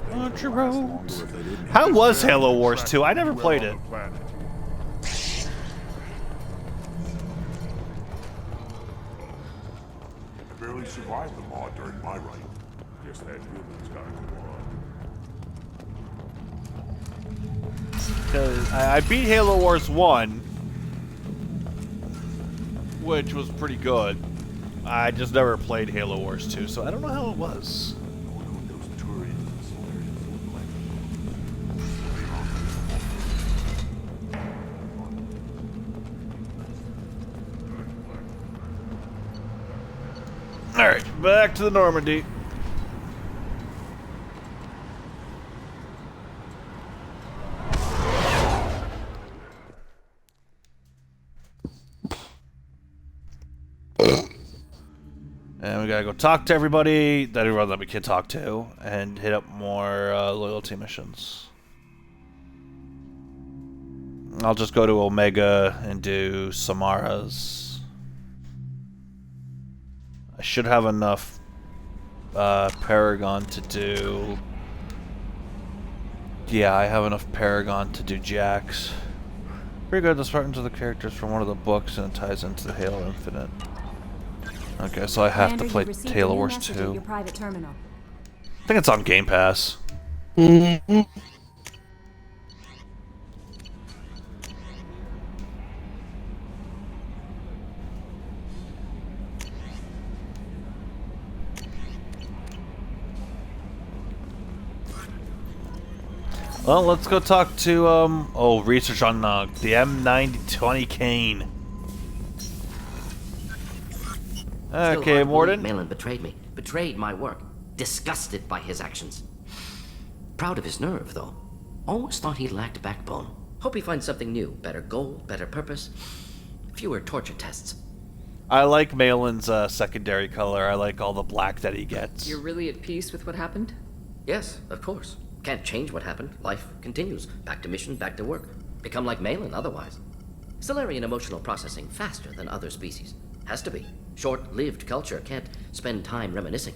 Country roads. How was Halo Wars 2? I never played it. I barely survived the mod during my reign. Guess that humans gotta go on. Because I beat Halo Wars 1, which was pretty good. I just never played Halo Wars 2, so I don't know how it was. I wonder what those Turians and Solarians look like. Alright, back to the Normandy. And we gotta go talk to everybody that we can talk to and hit up more loyalty missions. I'll just go to Omega and do Samara's. I should have enough Paragon to do... Yeah, I have enough Paragon to do Jax. Pretty good. The Spartans are the characters from one of the books and it ties into Halo Infinite. Okay, so I have to play Halo Wars 2. Your private terminal. I think it's on Game Pass. Mm-hmm. Well, let's go talk to, research on, the M9020 Kane. Still Okay, hard to believe Morden. Malin betrayed me. Betrayed my work. Disgusted by his actions. Proud of his nerve, though. Almost thought he lacked backbone. Hope he finds something new. Better goal, better purpose. Fewer torture tests. I like Malin's, secondary color. I like all the black that he gets. You're really at peace with what happened? Yes, of course. Can't change what happened. Life continues. Back to mission, back to work. Become like Malin otherwise. Solarian emotional processing faster than other species. Has to be. Short-lived culture can't spend time reminiscing.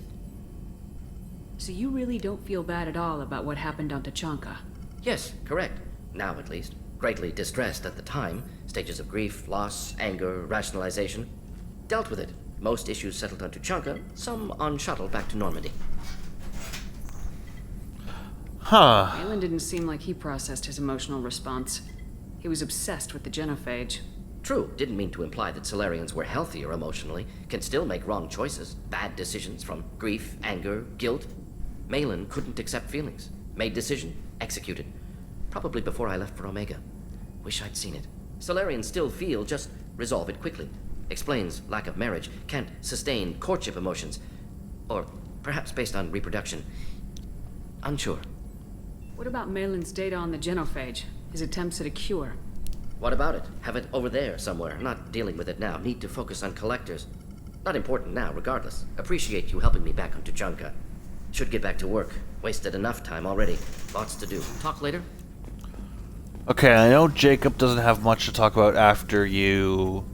So you really don't feel bad at all about what happened on Tachanka? Yes, correct. Now at least. Greatly distressed at the time. Stages of grief, loss, anger, rationalization. Dealt with it. Most issues settled on Tuchanka, some on shuttle back to Normandy. Huh. Aelin didn't seem like he processed his emotional response. He was obsessed with the genophage. True, didn't mean to imply that Solarians were healthier emotionally, can still make wrong choices, bad decisions from grief, anger, guilt. Malin couldn't accept feelings. Made decision, executed. Probably before I left for Omega. Wish I'd seen it. Solarians still feel, just resolve it quickly. Explains lack of marriage, can't sustain courtship emotions. Or perhaps based on reproduction. Unsure. What about Malin's data on the genophage? His attempts at a cure? What about it? Have it over there somewhere. Not dealing with it now. Need to focus on collectors. Not important now, regardless. Appreciate you helping me back on Tuchanka. Should get back to work. Wasted enough time already. Lots to do. Talk later? Okay, I know Jacob doesn't have much to talk about after you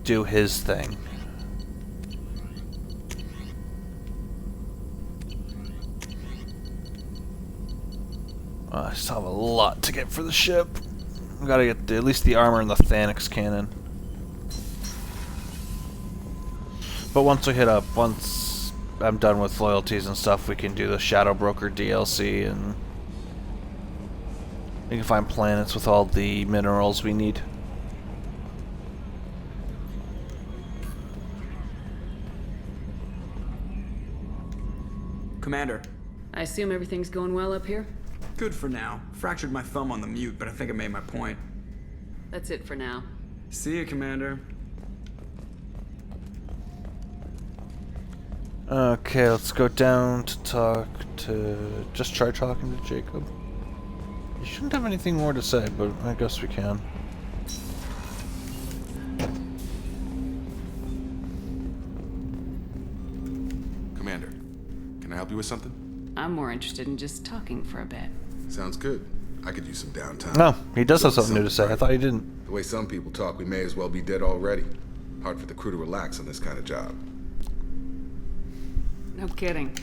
do his thing. I still have a lot to get for the ship. We gotta get at least the armor and the Thanix cannon. But once I'm done with loyalties and stuff, we can do the Shadow Broker DLC and we can find planets with all the minerals we need. Commander. I assume everything's going well up here? Good for now. Fractured my thumb on the mute, but I think I made my point. That's it for now. See you, Commander. Okay, let's go down to talk to... Just try talking to Jacob. You shouldn't have anything more to say, but I guess we can. Commander, can I help you with something? I'm more interested in just talking for a bit. Sounds good. I could use some downtime. No, he does have something new to say. I thought he didn't. The way some people talk, we may as well be dead already. Hard for the crew to relax on this kind of job. No kidding.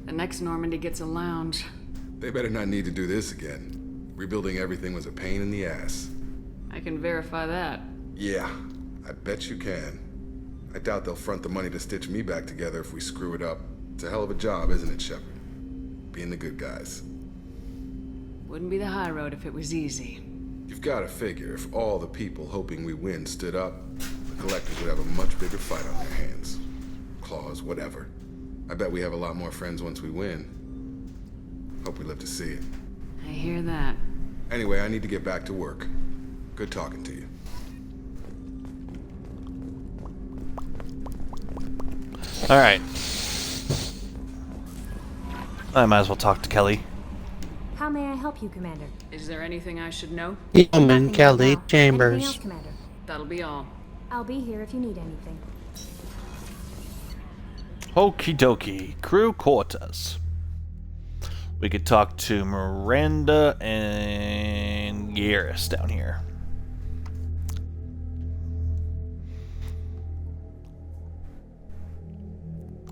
The next Normandy gets a lounge. They better not need to do this again. Rebuilding everything was a pain in the ass. I can verify that. Yeah, I bet you can. I doubt they'll front the money to stitch me back together if we screw it up. It's a hell of a job, isn't it, Shepard? Being the good guys. Wouldn't be the high road if it was easy. You've got to figure if all the people hoping we win stood up, the collectors would have a much bigger fight on their hands. Claws, whatever. I bet we have a lot more friends once we win. Hope we live to see it. I hear that. Anyway, I need to get back to work. Good talking to you. Alright. I might as well talk to Kelly. How may I help you, Commander? Is there anything I should know? Human Kelly Chambers. Anything else, Commander? That'll be all. I'll be here if you need anything. Okie dokie. Crew quarters. We could talk to Miranda and Garrus down here.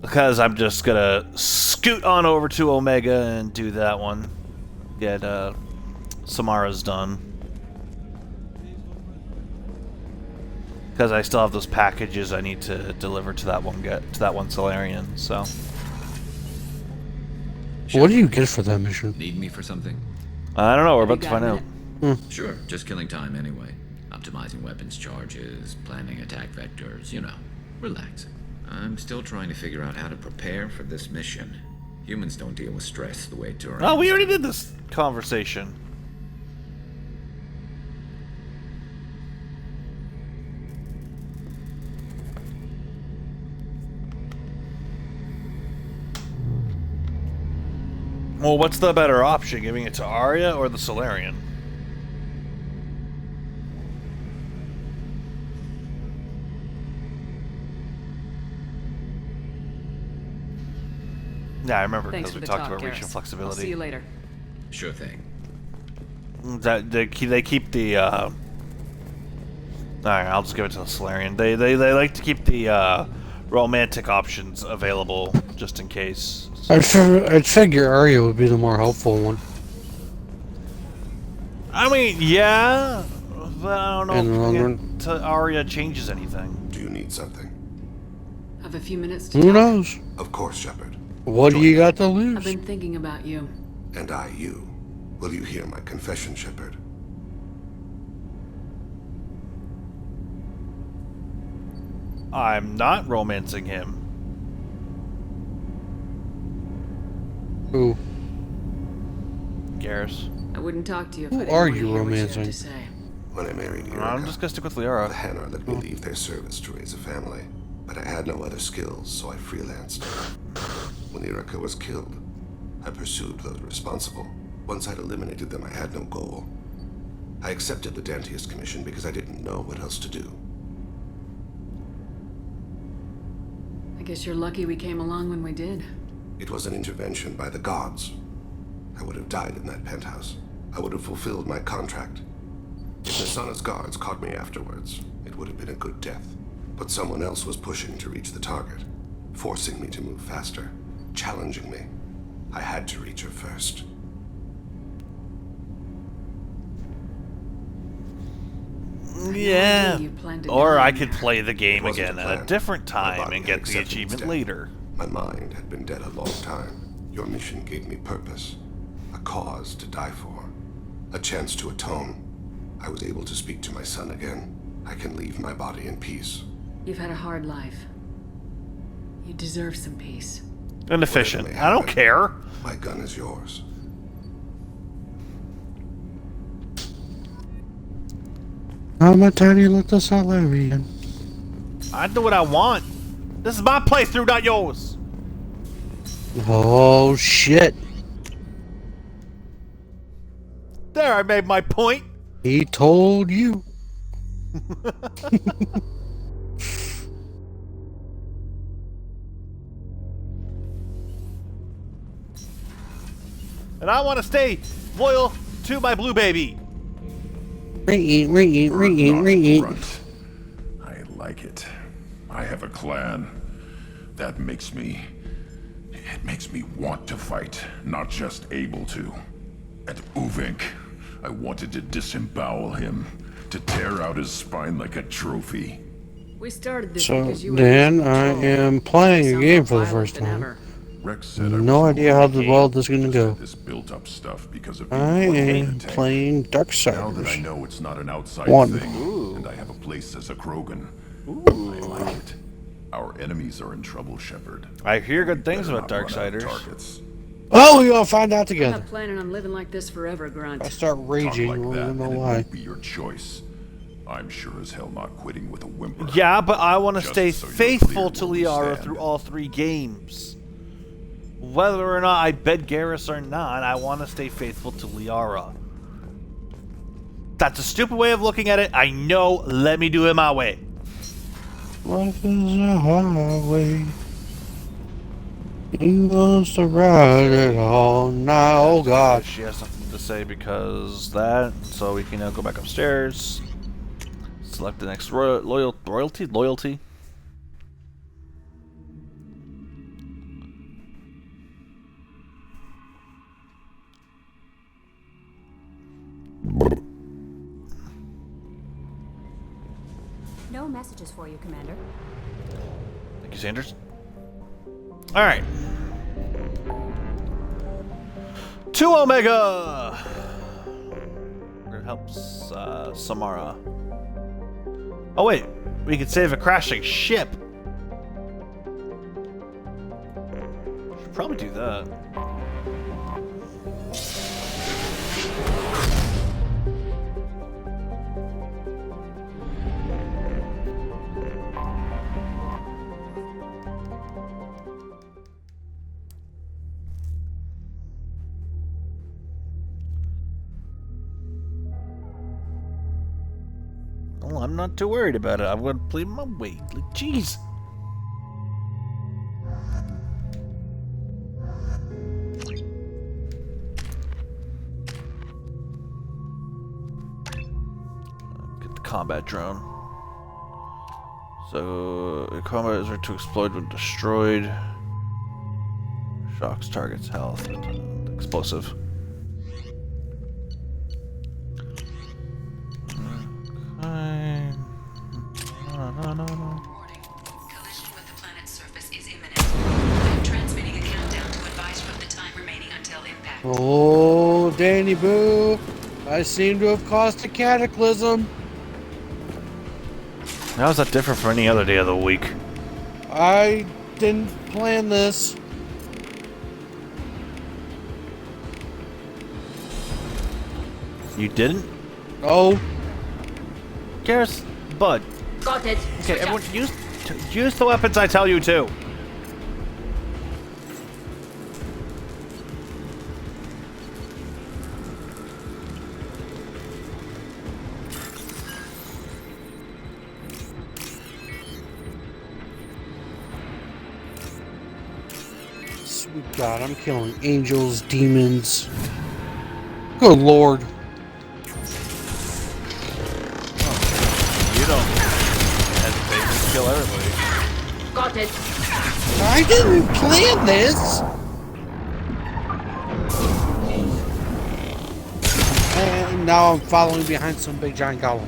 Because I'm just gonna scoot on over to Omega and do that one. Get Samara's done. Because I still have those packages I need to deliver to that one Solarian, so. What do you get for that mission? Need me for something? I don't know, we're about to find out. Sure, just killing time anyway. Optimizing weapons charges, planning attack vectors, you know, relaxing. I'm still trying to figure out how to prepare for this mission. Humans don't deal with stress the way Turians. Oh, we already did this conversation. Well, what's the better option? Giving it to Arya or the Solarian? Yeah, I remember Thanks because for we the talked talk, about reaching Garrus. flexibility. I'll see you later. Sure thing. That they keep the. All right, I'll just give it to the Solarian. They like to keep the romantic options available just in case. I'd figure Arya would be the more helpful one. I mean, yeah, But I don't know In the long if run. to Arya changes anything. Do you need something? Have a few minutes to Who talk? knows? Of course, Shepard. What do you got to I've lose? been thinking about you. And I you. Will you hear my confession, Shepard? I'm not romancing him. Who? Garrus. I wouldn't talk to you if Who I didn't are want to you hear what you have romancing? to say. When I married Erica, I'm just gonna stick with the Liara. Hanar let me leave their service to raise a family. But I had no other skills, so I freelanced. When Erica was killed, I pursued those responsible. Once I'd eliminated them, I had no goal. I accepted the Dantius Commission because I didn't know what else to do. I guess you're lucky we came along when we did. It was an intervention by the gods. I would have died in that penthouse. I would have fulfilled my contract. If Nasana's guards caught me afterwards, it would have been a good death. But someone else was pushing to reach the target, forcing me to move faster, challenging me. I had to reach her first. Yeah. You planned to Or die I in could there. play the game It wasn't again a at a plan. different My time body and had get the accepted achievement its death. later. My mind had been dead a long time. Your mission gave me purpose, a cause to die for, a chance to atone. I was able to speak to my son again. I can leave my body in peace. You've had a hard life. You deserve some peace. Inefficient. Whatever may I don't happen, care. My gun is yours. How am I tiny little Salarian? I do what I want. This is my playthrough, not yours. Oh shit. There, I made my point. He told you. And I want to stay loyal to my blue baby. Grunt. I like it. I have a clan. That makes me... It makes me want to fight, not just able to. At Uvink, I wanted to disembowel him, to tear out his spine like a trophy. We started this So because you were then in I control. am playing You a sound game more for the violent first than time. ever. Rex said I No was idea how the world is gonna go. This built up stuff because of I people in am the tank. playing Now that I Darksiders. know it's not an outside One. thing, and I have a place as a Krogan, I like it. Our enemies are in trouble, Shepard. I hear good things Better about not run out of Darksiders. targets. Oh, we're gonna find out I'm together. not planning on living like this forever, Grunt. I start Talk raging, like I that, don't know and it why. won't be your choice. I'm sure as hell not quitting with a whimper. Yeah, but I want to Just stay so you're faithful clear to where we Liara stand. through all 3 games. Whether or not I bed Garrus or not, I want to stay faithful to Liara. That's a stupid way of looking at it. I know. Let me do it my way. Life is a highway. He wants to ride it all now. Oh god. She has something to say because that. So we can now go back upstairs. Select the next loyalty. No messages for you, Commander. Thank you, Sanders. Alright. 2 Omega! It helps Samara. Oh wait, we could save a crashing ship. Should probably do that. Well, I'm not too worried about it. I'm gonna play my weight. Like, jeez. Get the combat drone. So, combat is to explode when destroyed. Shocks target's health. Explosive. Warning. Collision with the planet's surface is imminent. I'm transmitting a countdown to advise you of the time remaining until impact. Oh, Danny Boo. I seem to have caused a cataclysm. How's that different from any other day of the week? I didn't plan this. You didn't? Oh. Garrus, Bud. Got it. Okay, everyone, use the weapons I tell you to. Sweet God, I'm killing angels, demons. Good Lord. You don't hesitate to kill everybody. Got it. I didn't plan this. And now I'm following behind some big giant golem.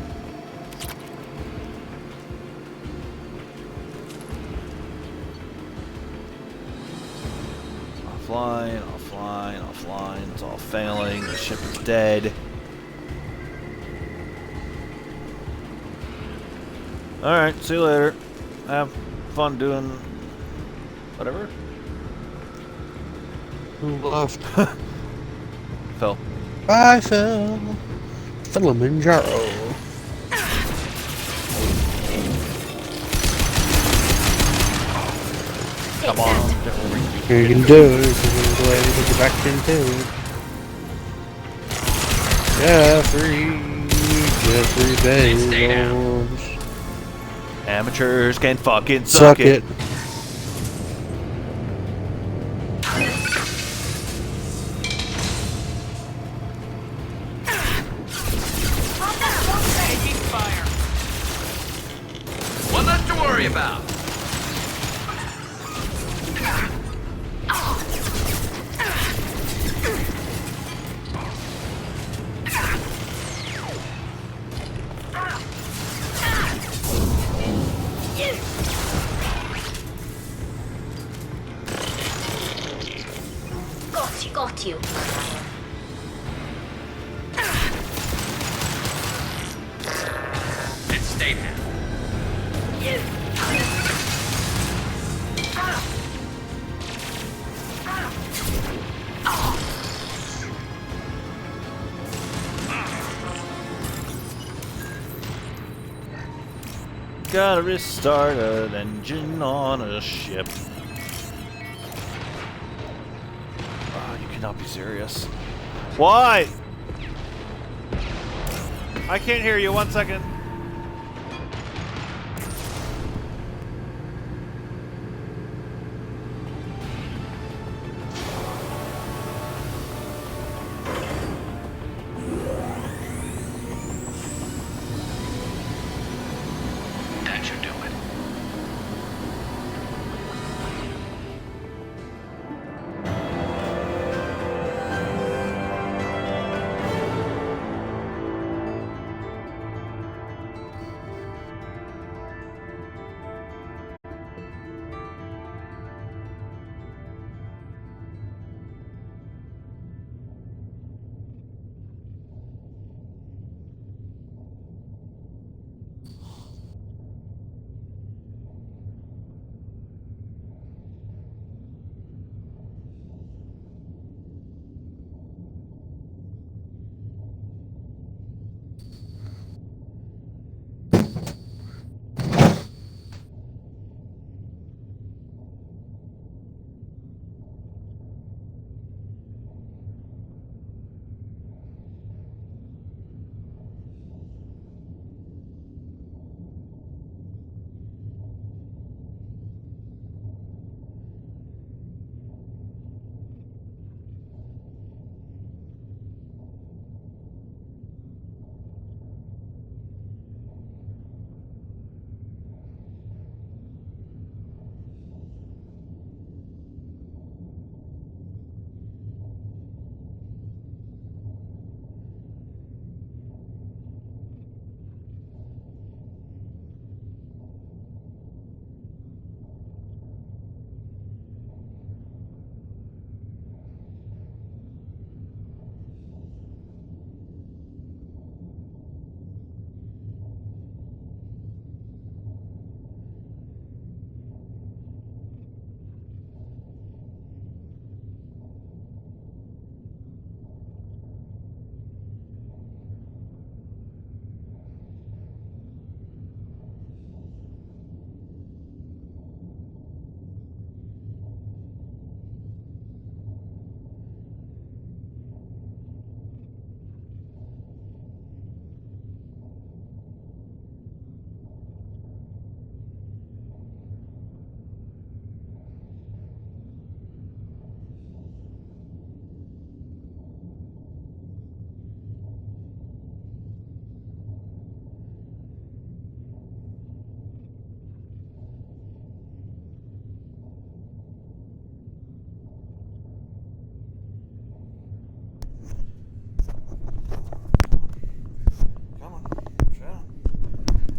Offline, offline, offline. It's all failing. The ship is dead. Alright, see you later. Have fun doing whatever. Who left? Phil. Bye, Phil. Kilimanjaro. Come on. You can do it. I'm glad you get back into it. Jeffrey Bezos. Amateurs can fucking suck it. One less to worry about. Got you. It's stay now. Gotta restart an engine on a ship. Oh, you cannot be serious. Why? I can't hear you. 1 second. That should do it.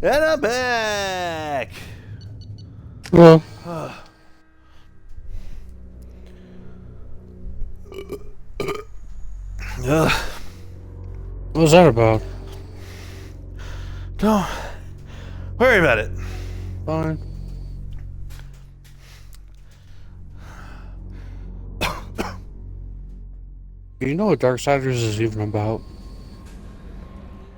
And I'm back! Well, Ugh. what was that about? Don't worry about it. Fine. You know what Darksiders is even about?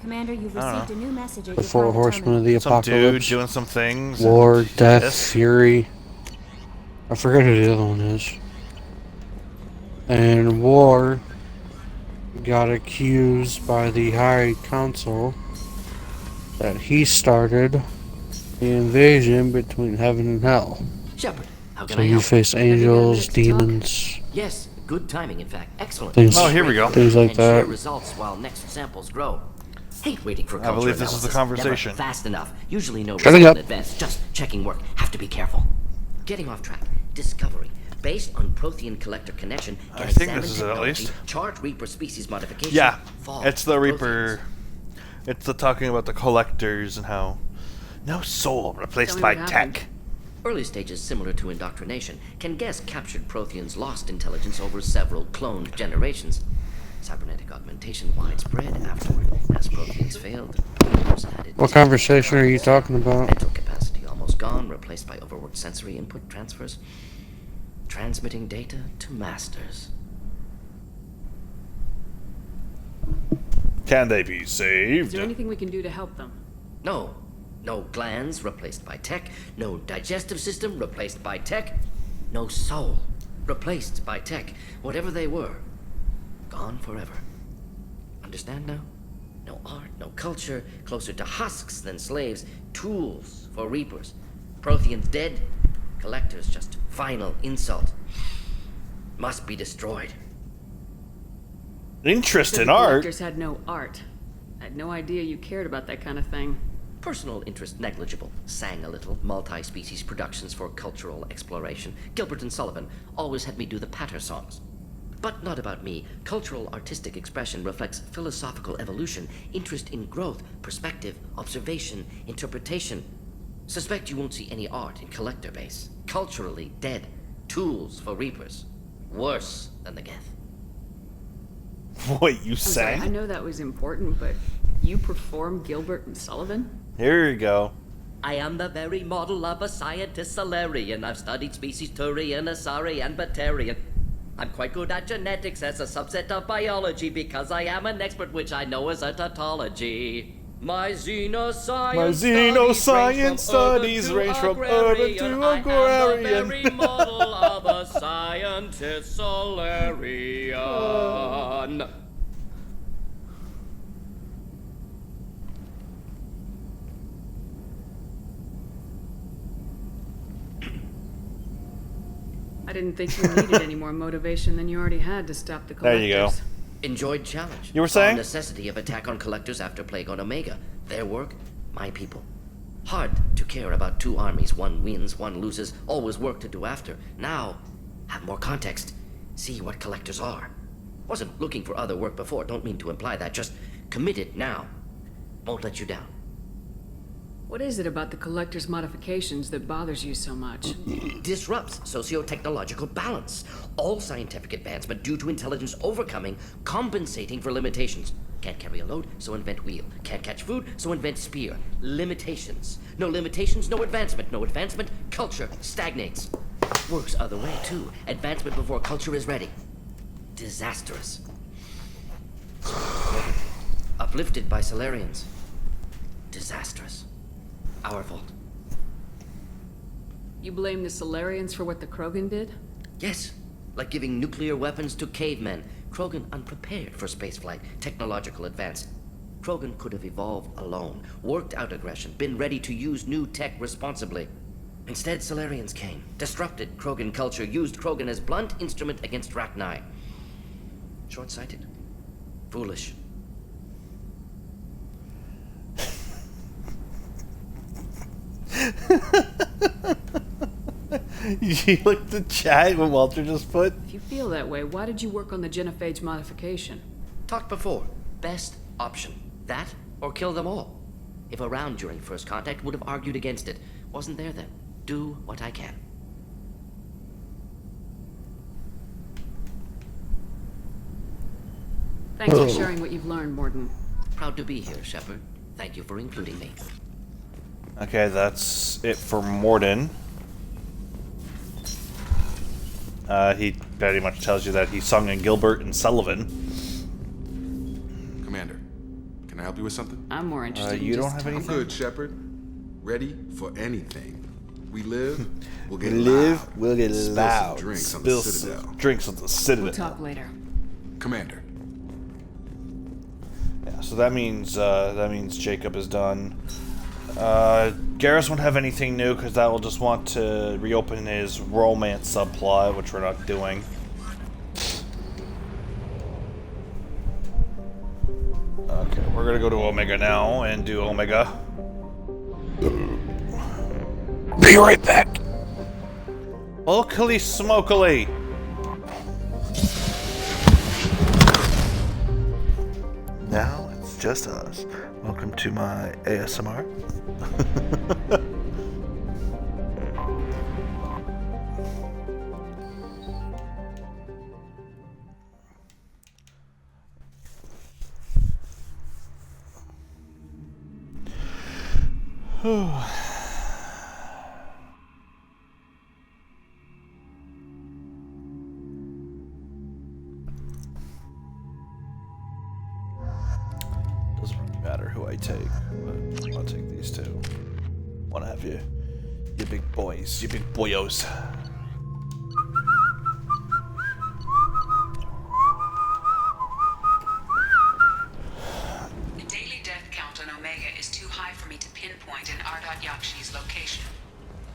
Commander, you've I don't received a new message at The your four private horsemen of terminal. the Some dude apocalypse. doing some things. War, and death, this. fury. I forget who the other one is. And War got accused by the High Council that he started the invasion between heaven and hell. Shepard, how can So I you help? face angels, demons, Yes, good timing, in fact. Excellent. Things- Oh, here we go. things like And share that. results while next samples grow. Hate waiting for I culture believe this is the analysis. conversation. Never fast enough. Usually no Shutting result up. in advance. Just checking work. Have to be careful. Getting off track. Discovery. Based on Prothean collector connection. I and think examined this is it, at technology, least. Charge Reaper species modification. Yeah, fall it's the Protheans. Reaper. It's the talking about the collectors and how no soul replaced by tech. Early stages similar to indoctrination can guess captured Protheans lost intelligence over several cloned generations. Cybernetic augmentation widespread afterward as Protheans failed. Reapers added What conversation are you talking about? mental capacity almost gone, replaced by overworked sensory input transfers. Transmitting data to masters. Can they be Is saved? there anything we can do to help them? No. No glands replaced by tech. No digestive system replaced by tech. No soul replaced by tech. Whatever they were, gone forever. Understand now? No art, no culture, closer to husks than slaves. Tools for reapers. Protheans dead. Collectors just final insult. Must be destroyed. Interest Said in the art? collectors had no art. I had no idea you cared about that kind of thing. Personal interest negligible. Sang a little. Multi-species productions for cultural exploration. Gilbert and Sullivan always had me do the patter songs. But not about me. Cultural artistic expression reflects philosophical evolution, interest in growth, perspective, observation, interpretation. Suspect you won't see any art in collector base. Culturally dead. Tools for reapers. Worse than the Geth. Wait, you I'm sorry, I sang? know that was important, but you perform Gilbert and Sullivan? Here you go. I am the very model of a scientist Solarian. I've studied species Turian, Asari, and Batarian. I'm quite good at genetics as a subset of biology because I am an expert, which I know is a tautology. My xenoscience studies range from urban to agrarian. I am the very model of a scientist Solarian. I didn't think you needed any more motivation than you already had to stop the There collectors. you go. Enjoyed challenge. You were Saw saying? necessity of attack on collectors after Plague on Omega. Their work, my people. Hard to care about two armies. One wins, one loses. Always work to do after. Now, have more context. See what collectors are. Wasn't looking for other work before. Don't mean to imply that. Just committed now. Won't let you down. What is it about the collector's modifications that bothers you so much? Disrupts socio-technological balance. All scientific advancement due to intelligence overcoming, compensating for limitations. Can't carry a load, so invent wheel. Can't catch food, so invent spear. Limitations. No limitations, no advancement. No advancement, culture stagnates. Works other way, too. Advancement before culture is ready. Disastrous. Uplifted by Solarians. Disastrous. Our fault. You blame the Solarians for what the Krogan did? Yes, like giving nuclear weapons to cavemen. Krogan unprepared for spaceflight, technological advance. Krogan could have evolved alone, worked out aggression, been ready to use new tech responsibly. Instead, Solarians came, disrupted Krogan culture, used Krogan as blunt instrument against Rachni. Short-sighted. Foolish. You looked at chat what Walter just put? If you feel that way, why did you work on the genophage modification? Talked before. Best option. That or kill them all. If around during first contact, would have argued against it. Wasn't there then. Do what I can. Thanks for sharing what you've learned, Mordin. Proud to be here, Shepard. Thank you for including me. Okay, that's it for Mordin. He pretty much tells you that he sung in Gilbert and Sullivan. Commander, can I help you with something? I'm more interested in you don't just have I'm anything? good, Shepard. Ready for anything. We live, we'll get We'll get Spill loud. some drinks on Spill the some Citadel. drinks on the Citadel. We'll talk later. Commander. Yeah, so that means Jacob is done. Garrus won't have anything new because that will just want to reopen his romance subplot, which we're not doing. Okay, we're gonna go to Omega now and do Omega. Be right back. Holy smokily! Now it's just us. Welcome to my ASMR. Doesn't really matter who I take, but I'll take these two. Wanna have you big boys, you big boyos. The daily death count on Omega is too high for me to pinpoint in Ardat Yakshi's location.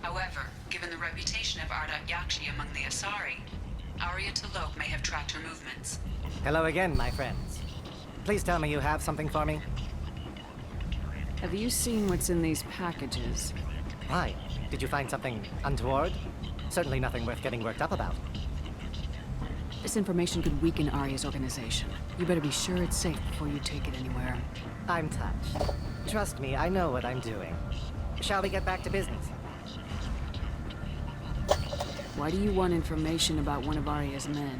However, given the reputation of Ardat Yakshi among the Asari, Arya T'Loak may have tracked her movements. Hello again, my friends. Please tell me you have something for me. Have you seen what's in these packages? Why? Did you find something untoward? Certainly nothing worth getting worked up about. This information could weaken Arya's organization. You better be sure it's safe before you take it anywhere. I'm touched. Trust me, I know what I'm doing. Shall we get back to business? Why do you want information about one of Arya's men?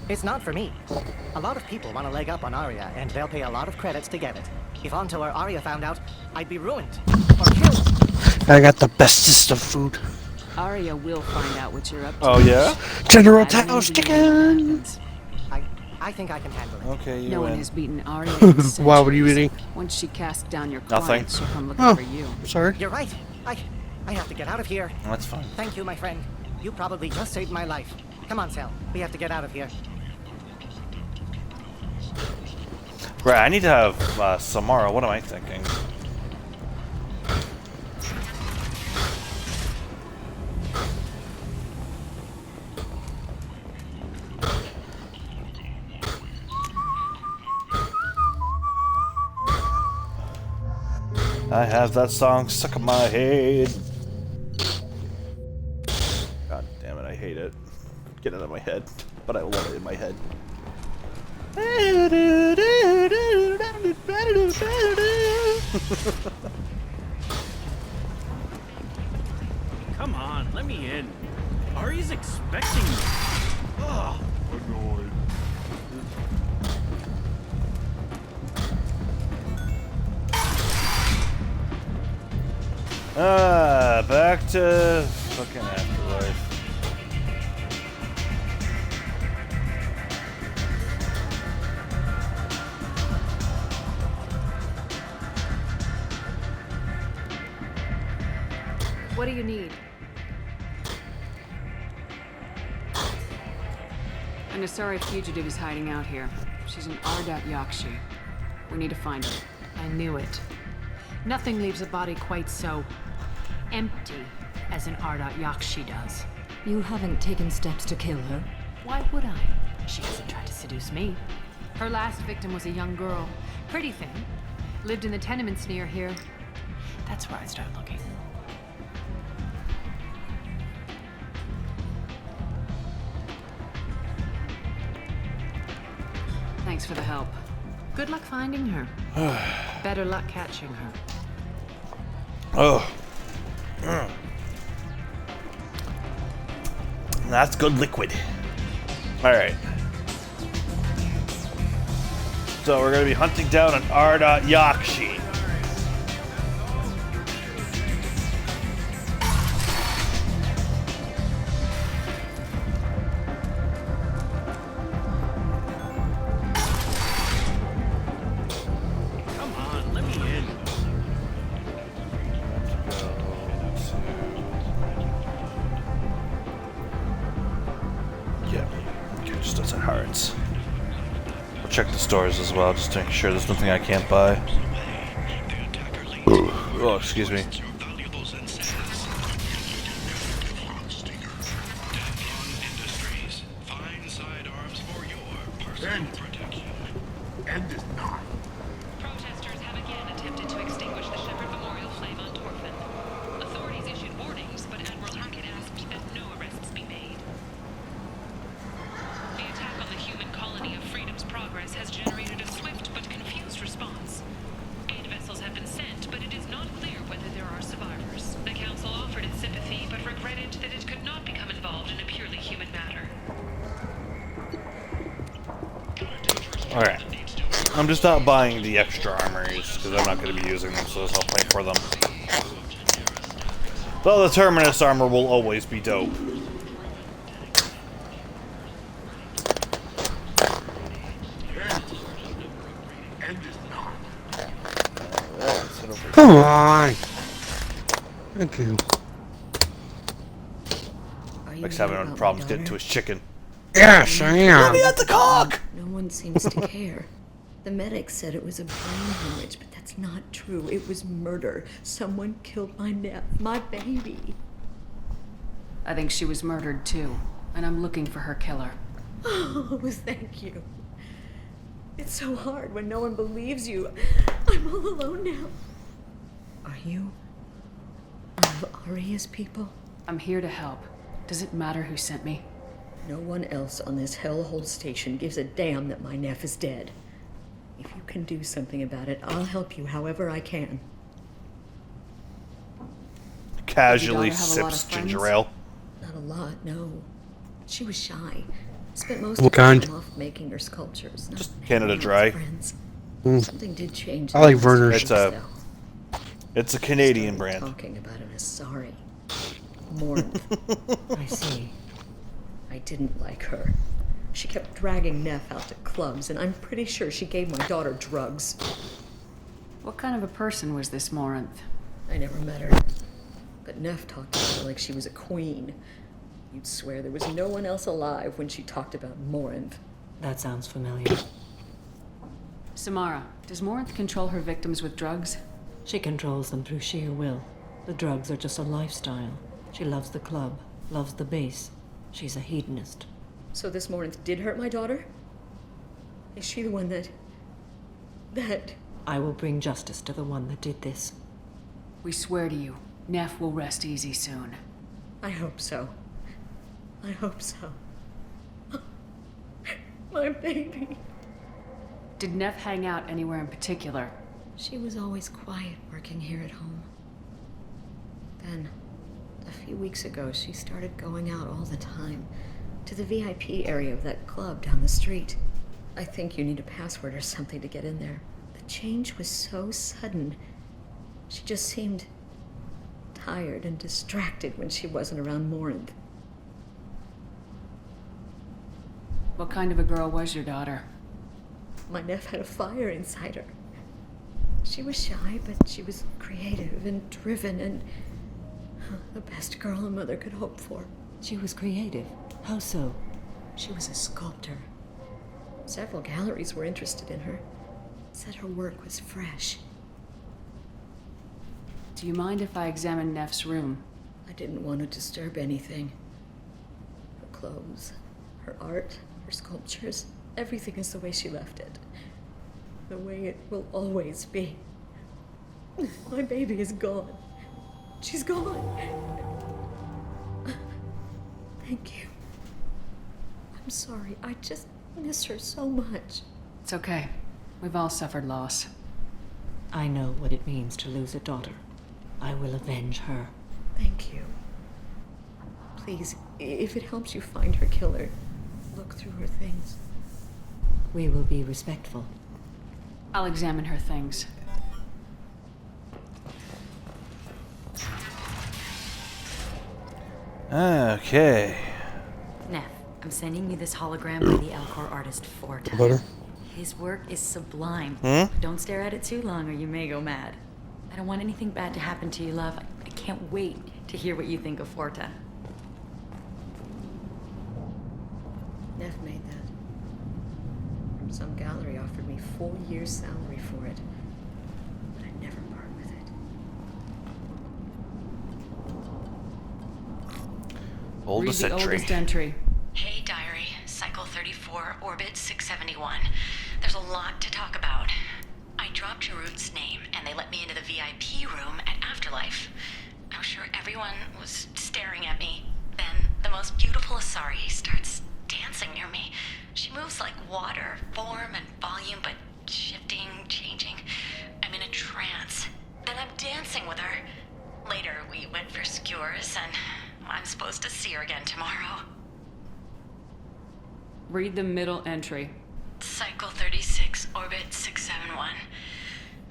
It's not for me. A lot of people want a leg up on Arya, and they'll pay a lot of credits to get it. If Anto or Arya found out, I'd be ruined. Or killed. I got the bestest of food. Arya will find out what you're up to. Oh yeah? General I don't Tao's need to know what happens. I think I can handle it. Okay, you No one win. has beaten Arya in centuries. Wow, what are you eating? Once she casts down your Nothing. clients, she'll come looking Oh, for you. sorry. You're right. I have to get out of here. That's fine. Thank you, my friend. You probably just saved my life. Come on, Sal. We have to get out of here. Right, I need to have Samara. What am I thinking? I have that song stuck in my head. God damn it, I hate it. Get it out of my head. But I love it in my head. Come on, let me in. Ari's expecting me. Ugh. Annoyed. Back to fucking Afterlife. What do you need? An Asari fugitive is hiding out here. She's an Ardat Yakshi. We need to find her. I knew it. Nothing leaves a body quite so empty as an Ardat Yakshi does. You haven't taken steps to kill her? Why would I? She hasn't tried to seduce me. Her last victim was a young girl. Pretty thing. Lived in the tenements near here. That's where I started looking. Thanks for the help. Good luck finding her. Better luck catching her. Oh. That's good liquid. Alright. So we're going to be hunting down an Ardat Yakshi. Come on, let me in. Yeah. Okay, just outside Harrods. We'll check the stores as well, just to make sure there's nothing I can't buy. Oh, excuse me. End is nigh. Protesters have again attempted to extinguish the Shepherd Memorial flame on Torfin. Authorities issued warnings, but Admiral Harkett asked that no arrests be made. The attack on the human colony of Freedom's Progress has generated a swift but confused response. Aid vessels have been sent, but it is not clear whether there are survivors. The Council offered its sympathy, but regretted that it could not become involved in a purely human matter. Alright. I'm just not buying the extra armories, because I'm not going to be using them, so there's no point for them. Though the Terminus armor will always be dope. Come on! Thank you. Mike's having problems getting to his chicken. Yes, I am. Let me at the cock! No one seems to care. The medic said it was a brain hemorrhage, but that's not true. It was murder. Someone killed my my baby. I think she was murdered too, and I'm looking for her killer. Oh, thank you. It's so hard when no one believes you. I'm all alone now. Are you one of Aria's people? I'm here to help. Does it matter who sent me? No one else on this hellhole station gives a damn that my nephew is dead. If you can do something about it, I'll help you however I can. Casually sips ginger ale. Not a lot, no. She was shy. Spent most What of her kind? time off making her sculptures. Not Just Canada Dry. friends. Mm. Something did change. I like Werner's. It's a Canadian brand. Talking about an Asari. Morinth. I see. I didn't like her. She kept dragging Neff out to clubs, and I'm pretty sure she gave my daughter drugs. What kind of a person was this Morinth? I never met her. But Neff talked about her like she was a queen. You'd swear there was no one else alive when she talked about Morinth. That sounds familiar. Samara, does Morinth control her victims with drugs? She controls them through sheer will. The drugs are just a lifestyle. She loves the club, loves the base. She's a hedonist. So this Morinth did hurt my daughter? Is she the one that... I will bring justice to the one that did this. We swear to you, Neff will rest easy soon. I hope so. I hope so. My baby. Did Neff hang out anywhere in particular? She was always quiet working here at home. Then, a few weeks ago, she started going out all the time. To the VIP area of that club down the street. I think you need a password or something to get in there. The change was so sudden. She just seemed tired and distracted when she wasn't around Morinth. What kind of a girl was your daughter? My nephew had a fire inside her. She was shy, but she was creative and driven and the best girl a mother could hope for. She was creative. How so? She was a sculptor. Several galleries were interested in her. Said her work was fresh. Do you mind if I examine Neff's room? I didn't want to disturb anything. Her clothes, her art, her sculptures, everything is the way she left it. The way it will always be. My baby is gone. She's gone. Thank you. I'm sorry. I just miss her so much. It's okay. We've all suffered loss. I know what it means to lose a daughter. I will avenge her. Thank you. Please, if it helps you find her killer, look through her things. We will be respectful. I'll examine her things. Okay. Neff, I'm sending you this hologram by the Alcor artist Forta. Butter. His work is sublime. Hmm? Don't stare at it too long or you may go mad. I don't want anything bad to happen to you, love. I can't wait to hear what you think of Forta. Neff made that. Some gallery offered me 4 years' salary for it, but I'd never part with it. Oldest Read the entry. oldest entry. Hey, Diary. Cycle 34, Orbit 671. There's a lot to talk about. I dropped Jarut's name, and they let me into the VIP room at Afterlife. I'm sure everyone was staring at me. Then the most beautiful Asari starts dancing near me. She moves like water, form and volume, but shifting, changing. I'm in a trance. Then I'm dancing with her. Later, we went for skewers, and I'm supposed to see her again tomorrow. Read the middle entry. Cycle 36, Orbit 671.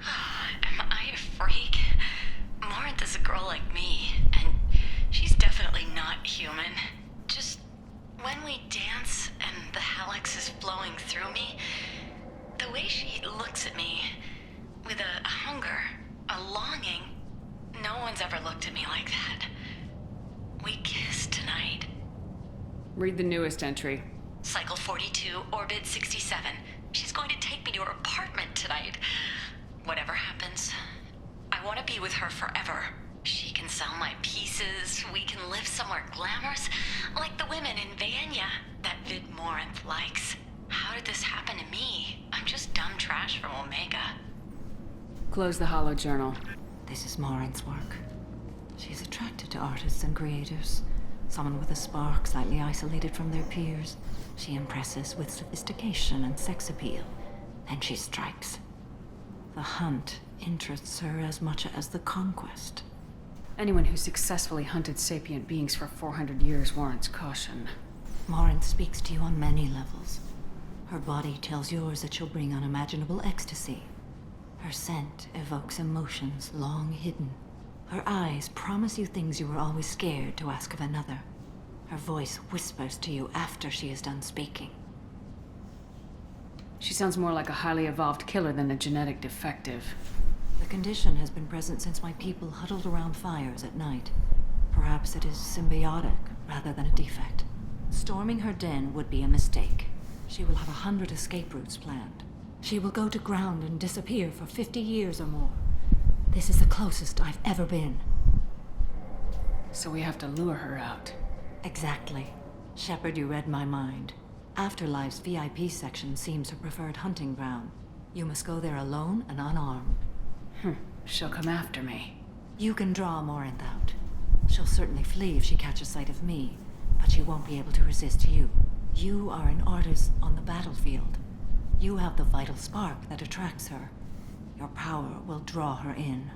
Am I a freak? Morinth is a girl like me, and she's definitely not human. Just when we dance and the Hallex is flowing through me, the way she looks at me with a hunger, a longing, no one's ever looked at me like that. We kissed tonight. Read the newest entry. Cycle 42, Orbit 67. She's going to take me to her apartment tonight. Whatever happens, I want to be with her forever. She can sell my pieces. We can live somewhere glamorous, like the women in Vanya that Vid Morinth likes. How did this happen to me? I'm just dumb trash from Omega. Close the hollow journal. This is Morinth's work. She's attracted to artists and creators. Someone with a spark, slightly isolated from their peers. She impresses with sophistication and sex appeal. Then she strikes. The hunt interests her as much as the conquest. Anyone who successfully hunted sapient beings for 400 years warrants caution. Morinth speaks to you on many levels. Her body tells yours that she'll bring unimaginable ecstasy. Her scent evokes emotions long hidden. Her eyes promise you things you were always scared to ask of another. Her voice whispers to you after she is done speaking. She sounds more like a highly evolved killer than a genetic defective. The condition has been present since my people huddled around fires at night. Perhaps it is symbiotic rather than a defect. Storming her den would be a mistake. She will have 100 escape routes planned. She will go to ground and disappear for 50 years or more. This is the closest I've ever been. So we have to lure her out. Exactly. Shepard, you read my mind. Afterlife's VIP section seems her preferred hunting ground. You must go there alone and unarmed. She'll come after me. You can draw Morinth out. She'll certainly flee if she catches sight of me, but she won't be able to resist you. You are an artist on the battlefield. You have the vital spark that attracts her. Your power will draw her in.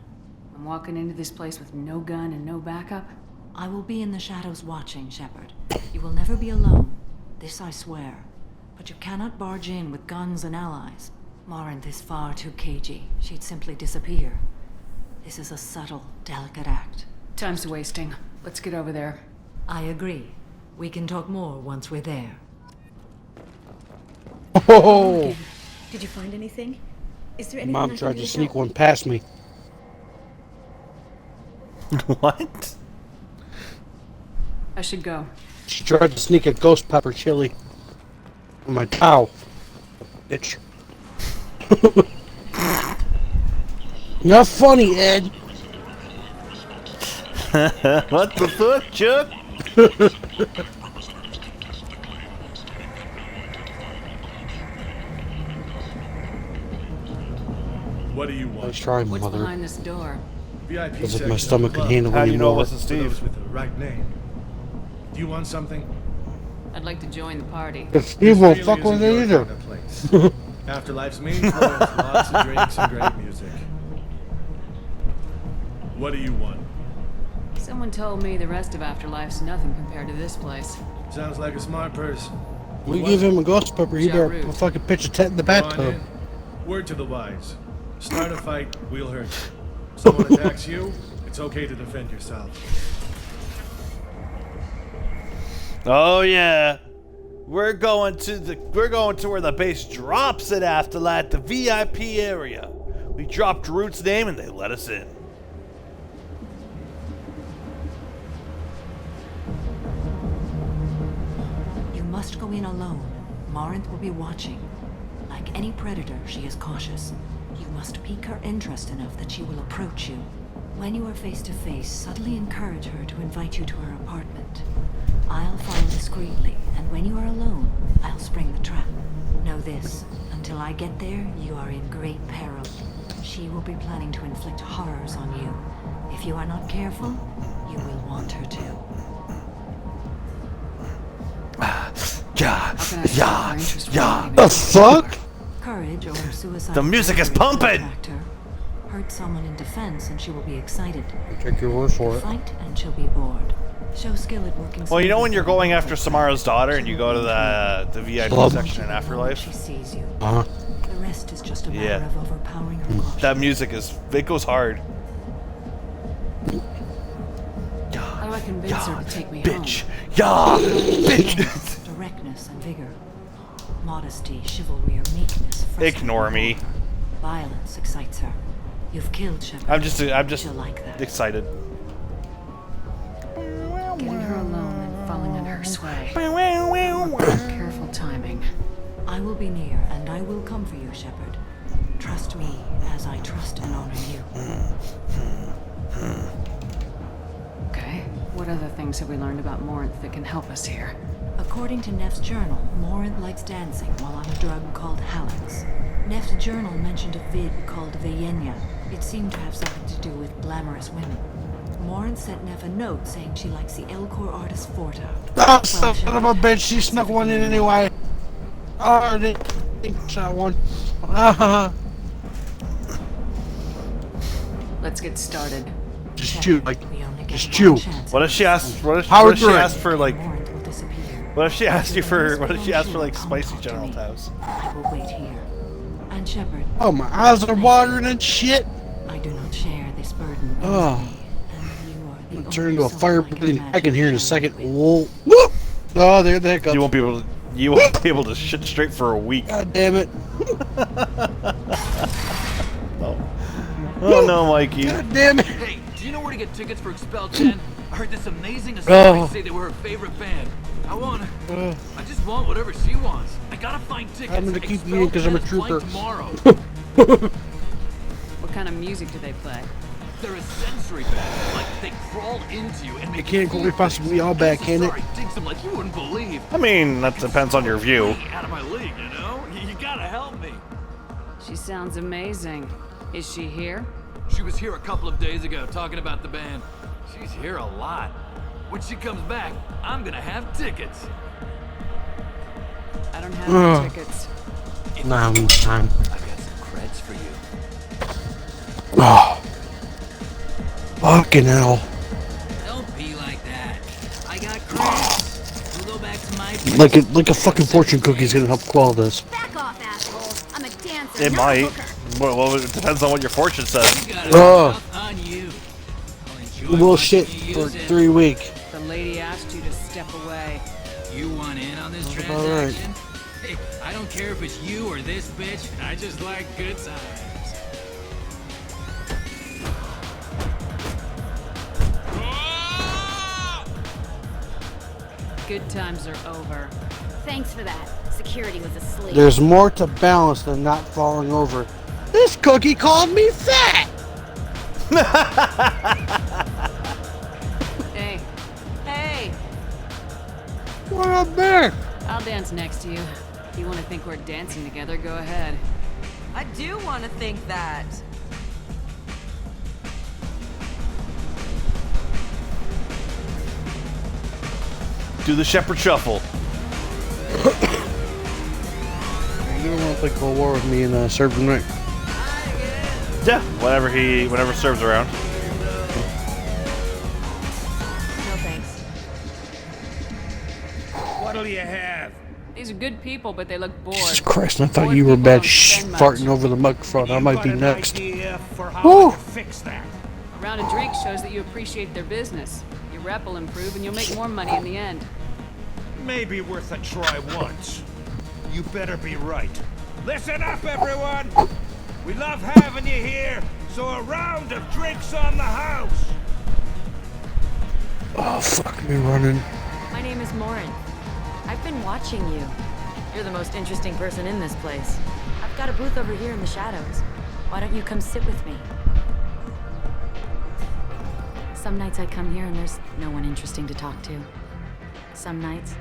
I'm walking into this place with no gun and no backup? I will be in the shadows watching, Shepard. You will never be alone. This I swear. But you cannot barge in with guns and allies. Morinth is far too cagey. She'd simply disappear. This is a subtle, delicate act. Time's wasting. Let's get over there. I agree. We can talk more once we're there. Oh! Did you find anything? Is there anything Mom I tried can do to sneak help? one past me. What? I should go. She tried to sneak a ghost pepper chili on my towel. Bitch. Not funny, Ed. What the fuck, Chuck? What do you want? Nice try, What's mother. behind this door? VIP As if my section stomach of the can club. handle How do you know anymore. this is For Steve? those with the right name. Do you want something? I'd like to join the party. But Steve won't fuck with it either. Afterlife's main floor has lots of drinks and great music. What do you want? Someone told me the rest of Afterlife's nothing compared to this place. Sounds like a smart person. We give him a ghost pepper, he better Jarrett. fucking pitch a tent in the Go on bathtub. in. Word to the wise. Start a fight, we'll hurt you. Someone attacks you, it's okay to defend yourself. Oh yeah. We're going to where the base drops at Afterlife, the VIP area. We dropped Root's name and they let us in. You must go in alone. Morinth will be watching. Like any predator, she is cautious. You must pique her interest enough that she will approach you. When you are face to face, subtly encourage her to invite you to her apartment. I'll follow discreetly, and when you are alone, I'll spring the trap. Know this, until I get there, you are in great peril. She will be planning to inflict horrors on you. If you are not careful, you will want her to. The fuck? Courage or suicide. The music is pumping! Hurt someone in defense and she will be excited. Take your word for it. Fight and she'll be bored. Show skill at working. Well, you know when you're going after Samara's daughter and you go to the VIP Club. section in Afterlife? She sees you. Uh-huh. The rest is just a matter Yeah. of overpowering her caution. That music it goes hard. How do I convince her to take me Bitch. home? Yeah, bitch. Directness and vigor. Modesty, chivalry, or meekness. Ignore me. Violence excites her. You've killed Shepard. I'm just She'll like that. excited. Getting her alone and falling under her sway. Careful timing. I will be near, and I will come for you, Shepard. Trust me as I trust and honor you. Okay. What other things have we learned about Morinth that can help us here? According to Neff's journal, Morinth likes dancing while on a drug called Halax. Neff's journal mentioned a vid called Vayenya. It seemed to have something to do with glamorous women. Morinth sent Neff a note saying she likes the Elcor artist Forta. Oh, son of a bitch, she snuck one in anyway. Oh, I didn't shot one. Let's get started. Just shoot, like, just shoot. What if she asked? What if she asked for like? What if she asked you for? What if she asked for like spicy General Taos? I will wait here. And Shepard, Oh, my eyes are watering and shit. I do not share this burden. Oh. I'm gonna turn into a fire breathing dragon here in a second. Whoa. Whoop. Oh, there the heck goes. You won't be able to. You won't be able to shit straight for a week. God damn it. Oh no, Mikey. God damn it. Hey, do you know where to get tickets for Expelled 10? I heard this amazing Oh. Asari say they were her favorite band. I just want whatever she wants. I gotta find tickets. I'm gonna keep Expelled eating because I'm a 10 is playing trooper. tomorrow. What kind of music do they play? They're a sensory band. Like, they crawl into you and It make can't quite possibly be all bad, can it? Asari digs them like you wouldn't believe. I mean, that depends on your view. Out of my league, you know? You gotta help me. She sounds amazing. Is she here? She was here a couple of days ago talking about the band. She's here a lot. When she comes back, I'm gonna have tickets. I don't have any tickets. Nah, I'm I've got some creds for you. Oh. Fucking hell. Don't be like that. I got creds. We'll go back to my Like a fucking fortune cookie's gonna help quell this. Back off, asshole. I'm a dancer. It not a might. hooker. Well, it depends on what your fortune says. Oh. on you. Bullshit for 3 weeks. The lady asked you to step away. You want in on this That's about right. transaction? Hey, I don't care if it's you or this bitch. I just like good times. Good times are over. Thanks for that. Security was asleep. There's more to balance than not falling over. This cookie called me fat! Hey. Hey! What up there? I'll dance next to you. If you want to think we're dancing together, go ahead. I do want to think that. Do the Shepherd Shuffle. You don't want to play Cold War with me and Serb tonight. Yeah, whenever serves around. What'll you have? These are good people, but they look bored. Jesus Christ, I thought Bored you were people bad don't spend much. farting over the microphone. I might be Got an next. idea for how Woo! to fix that? A round of drinks shows that you appreciate their business. Your rep will improve, and you'll make more money in the end. Maybe worth a try once. You better be right. Listen up, everyone! We love having you here, so a round of drinks on the house! Oh, fuck me running. My name is Morin. I've been watching you. You're the most interesting person in this place. I've got a booth over here in the shadows. Why don't you come sit with me? Some nights I come here and there's no one interesting to talk to. Some nights,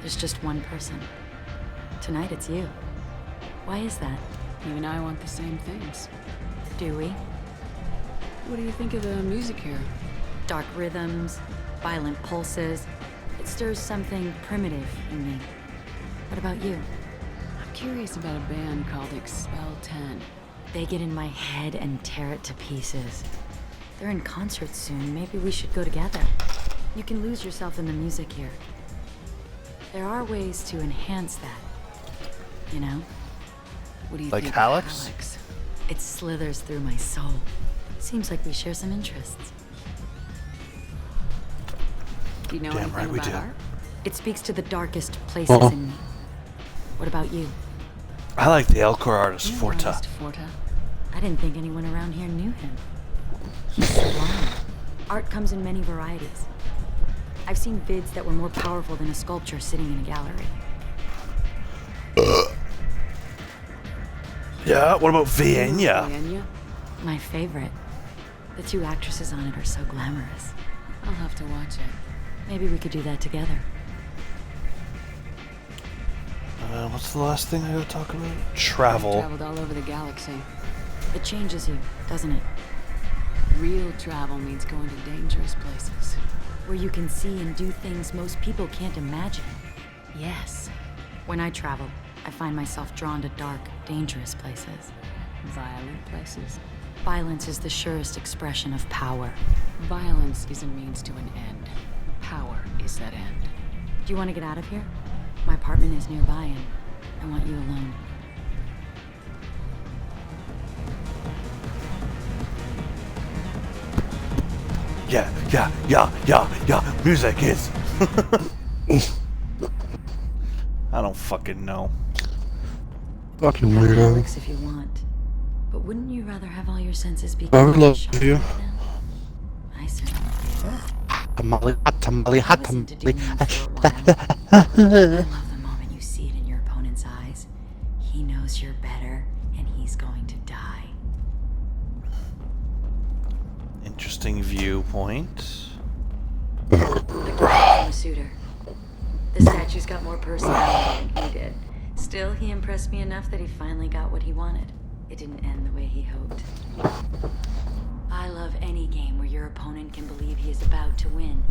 there's just one person. Tonight it's you. Why is that? You and I want the same things. Do we? What do you think of the music here? Dark rhythms, violent pulses. It stirs something primitive in me. What about you? I'm curious about a band called Expel 10. They get in my head and tear it to pieces. They're in concert soon. Maybe we should go together. You can lose yourself in the music here. There are ways to enhance that. You know? What do you Like think Alex? of Alex? It slithers through my soul. Seems like we share some interests. Do you know Damn anything right we about do. art? It speaks to the darkest places in me. What about you? I like the Elcor artist, You know Forta. artist Forta? I didn't think anyone around here knew him. He's sublime. Art comes in many varieties. I've seen vids that were more powerful than a sculpture sitting in a gallery. Yeah, what about Vienna? Vienna? My favorite. The two actresses on it are so glamorous. I'll have to watch it. Maybe we could do that together. What's the last thing I gotta talk about? I've Travel. traveled all over the galaxy. It changes you, doesn't it? Real travel means going to dangerous places. Where you can see and do things most people can't imagine. Yes. When I travel, I find myself drawn to dark, dangerous places. Violent places. Violence is the surest expression of power. Violence is a means to an end. Power is that end. Do you want to get out of here? My apartment is nearby and I want you alone. Yeah. Music is. I don't fucking know. Fucking That weirdo. works if you want. But wouldn't you rather have all your senses be I would love shut you. off now? I certainly do. Tamale, hot tamale, hot I listened to tamale. Doom for a while. I love the moment you see it in your opponent's eyes. He knows you're better, and he's going to die. Interesting viewpoint. I'm a suitor. The statue's got more personality than he did. Still, he impressed me enough that he finally got what he wanted. It didn't end the way he hoped. I love any game where your opponent can believe he is about to win,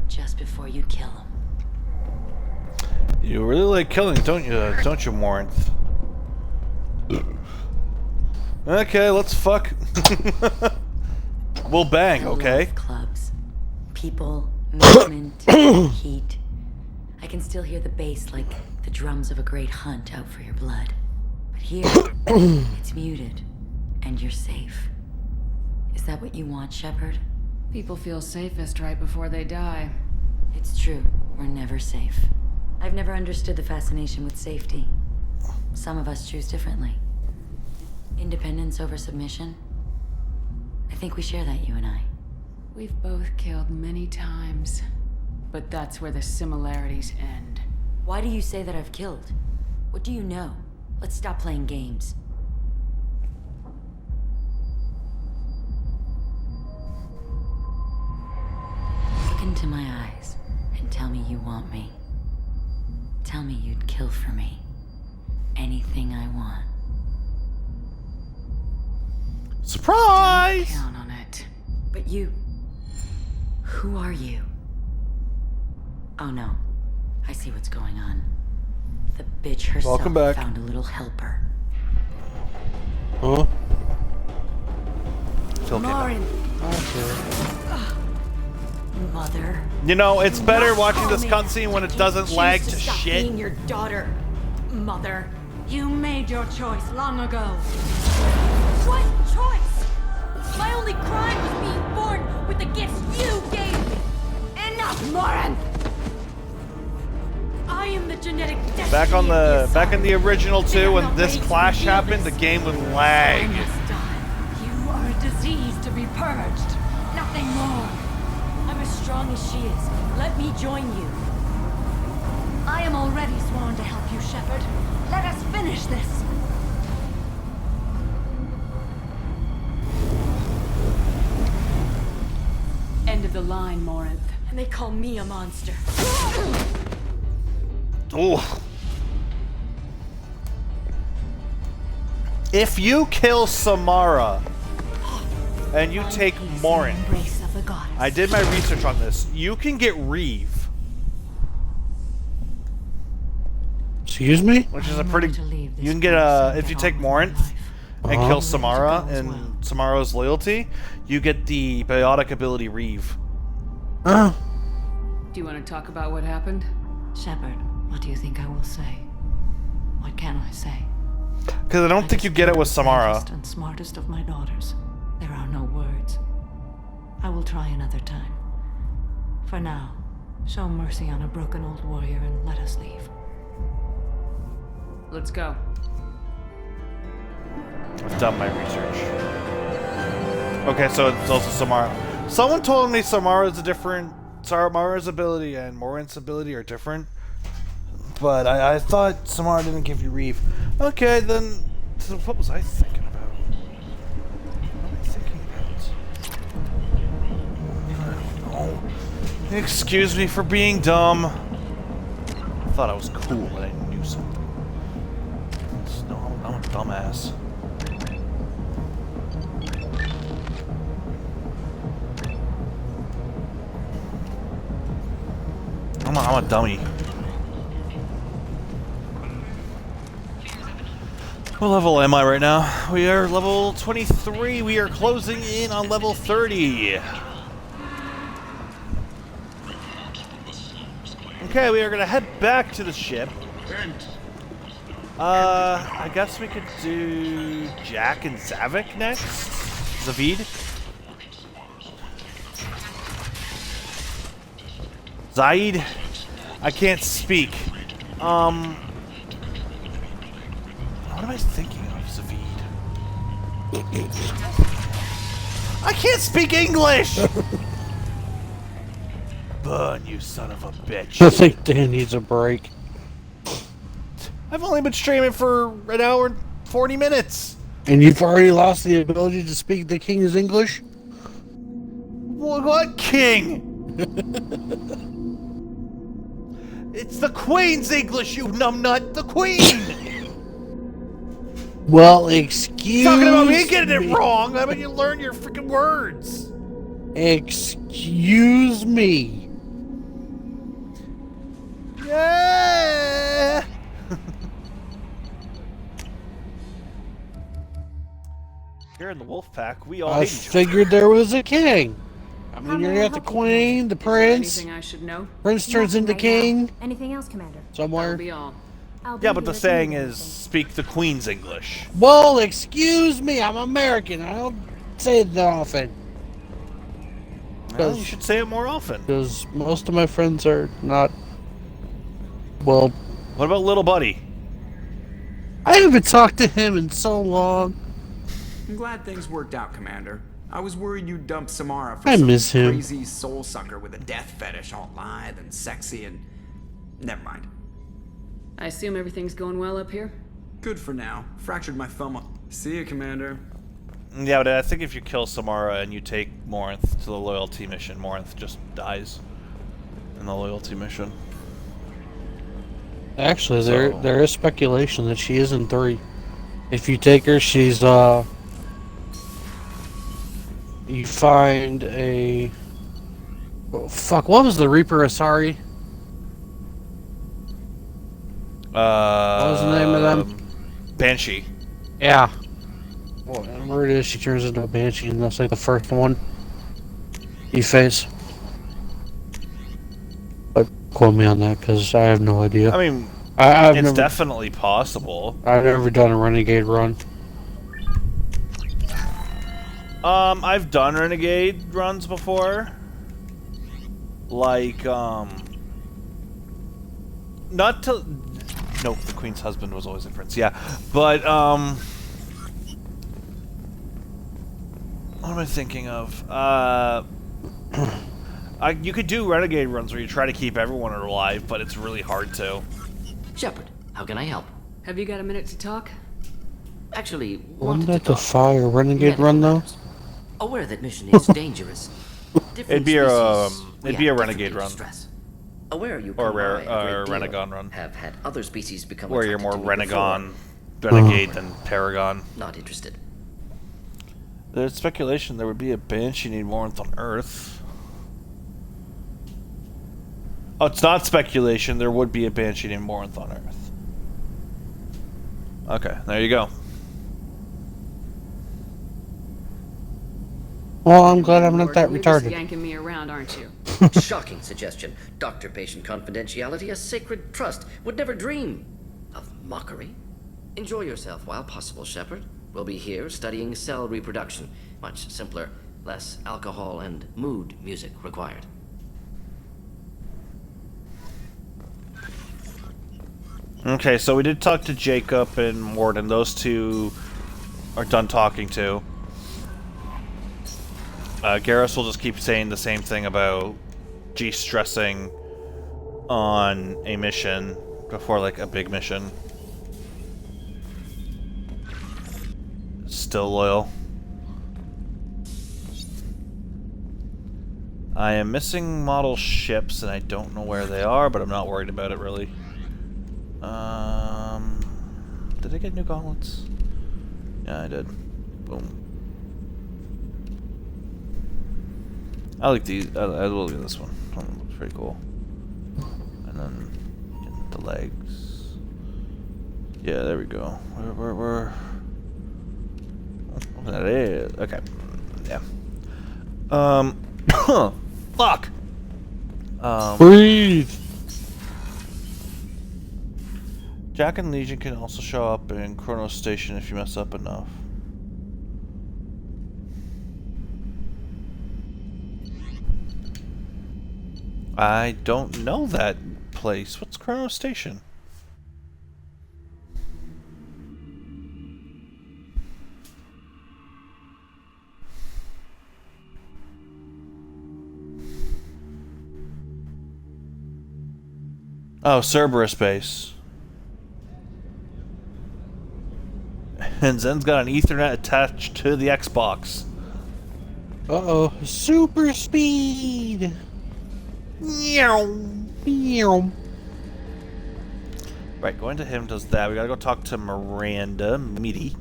just before you kill him. You really like killing, don't you? Don't you, Morinth? Okay, let's fuck. We'll bang, I okay? love clubs. People, movement, heat. I can still hear the bass like the drums of a great hunt out for your blood. But here, it's muted, and you're safe. Is that what you want, Shepard? People feel safest right before they die. It's true. We're never safe. I've never understood the fascination with safety. Some of us choose differently. Independence over submission. I think we share that, you and I. We've both killed many times. But that's where the similarities end. Why do you say that I've killed? What do you know? Let's stop playing games. Look into my eyes and tell me you want me. Tell me you'd kill for me. Anything I want. Surprise! Don't count on it. But you... Who are you? Oh no. I see what's going on. The bitch herself Welcome back. found a little helper. Huh? Still came back. Morin! Mother. You know, it's better watching Call this me. cutscene when it doesn't Choose lag to to stop shit. being your daughter, Mother. You made your choice long ago. What choice? My only crime was being born with the gifts you gave me. Enough, Morin! I am the genetic destiny Back on of back in the original They too, have when no this way to clash reveal happened, this. the game would lag. I must die. You are a disease to be purged. Nothing more. I'm as strong as she is. Let me join you. I am already sworn to help you, Shepard. Let us finish this. End of the line, Morinth. And they call me a monster. Ooh. If you kill Samara and you take Morin, Embrace of the goddess. I did my research on this. You can get Reeve, Excuse me? which is a pretty. You can get if you take Morinth and kill Samara and Samara's loyalty, you get the biotic ability Reeve. Do you want to talk about what happened? Shepard, what do you think I will say? What can I say? Because I don't think you get it with Samara. Bravest and smartest of my daughters. There are no words. I will try another time. For now, show mercy on a broken old warrior and let us leave. Let's go. I've done my research. Okay, so it's also Samara. Someone told me Samara's ability and Morinth's ability are different. But I thought Samara didn't give you Reeve. Okay, then. So what was I thinking about? What am I thinking about? I don't know. Excuse me for being dumb. I thought I was cool, but I knew something. No, I'm a dumbass. I'm a dummy. What level am I right now? We are level 23. We are closing in on level 30. Okay, we are gonna head back to the ship. I guess we could do Jack and Zavik next. Zavid. Zaid. I can't speak. What am I thinking of, Zavid? I can't speak English! Burn, you son of a bitch. I think Dan needs a break. I've only been streaming for an hour and 40 minutes. And you've already lost the ability to speak the king's English? What king? It's the Queen's English, you numbnut! The Queen! Well, excuse Talking about me getting it wrong, I mean you learn your freaking words. Excuse me. Yeah! Here in the wolf pack, we all I hate each other. figured there was a king. I mean, you got the queen, the prince. Anything I should know? Prince turns into king. Anything else, Commander? Somewhere. That'll be all. Yeah, but the saying is, speak the Queen's English. Well, excuse me, I'm American. I don't say it that often. Well, you should say it more often. Because most of my friends are not. Well. What about little buddy? I haven't talked to him in so long. I'm glad things worked out, Commander. I was worried you'd dump Samara for I some miss him. crazy soul sucker with a death fetish, all lithe and sexy and... Never mind. I assume everything's going well up here? Good for now. Fractured my thumb. See you, Commander. Yeah, but I think if you kill Samara and you take Morinth to the loyalty mission, Morinth just dies in the loyalty mission. Actually, there is speculation that she is in 3. If you take her, she's you find a... Oh, fuck, what was the Reaper Asari? What was the name of them? Banshee. Yeah. Whatever it is, she turns into a Banshee, and that's like the first one you face. quote me on that because I have no idea. I mean, I've it's never, definitely possible. I've never done a Renegade run. I've done Renegade runs before. Like, not to... Nope, the Queen's husband was always a prince, yeah. But, what am I thinking of? You could do Renegade runs where you try to keep everyone alive, but it's really hard to. Shepard, how can I help? Have you got a minute to talk? Actually, Wasn't that the Fire Renegade run though? Aware that mission is dangerous. It'd be a Renegade run. Aware you or come by a great Renegon run. Have had other species become where you're more attracted to me Renegon, before. Renegade than Paragon. Not interested. There's speculation there would be a Banshee named Morinth on Earth. Oh, it's not speculation. There would be a Banshee named Morinth on Earth. Okay, there you go. Well, I'm glad I'm not that You're retarded. just yanking me around, aren't you? Shocking suggestion. Doctor-patient confidentiality, a sacred trust. Would never dream of mockery. Enjoy yourself while possible, Shepard. We'll be here studying cell reproduction. Much simpler, less alcohol and mood music required. Okay, so we did talk to Jacob and Mordin. Those two are done talking to. Garrus will just keep saying the same thing about G-stressing on a mission before, like, a big mission. Still loyal. I am missing model ships, and I don't know where they are, but I'm not worried about it, really. Did I get new gauntlets? Yeah, I did. Boom. I like these. I will look at this one. That one looks pretty cool. And then get the legs. Yeah, there we go. Where? Oh, that is. Okay. Yeah. Fuck. Breathe. Jack and Legion can also show up in Chronos Station if you mess up enough. I don't know that place. What's Chronos Station? Oh, Cerberus base. And Zen's got an Ethernet attached to the Xbox. Uh-oh. Super speed! Right, going to him does that. We gotta go talk to Miranda. Miranda.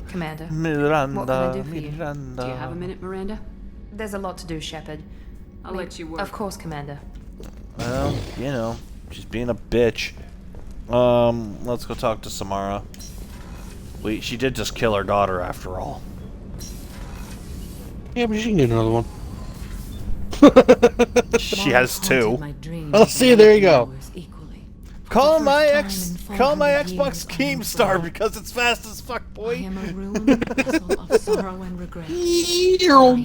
Commander, Miranda. what can I do for you? Miranda. Do you have a minute, Miranda? There's a lot to do, Shepard. I'll let you work. Of course, Commander. Well, you know, she's being a bitch. Let's go talk to Samara. She did just kill her daughter after all. Yeah, but she can get another one. She has two. Oh, see, there you go. Call my Xbox Keemstar because it's fast as fuck, boy. I am a ruined vessel of sorrow and regret. I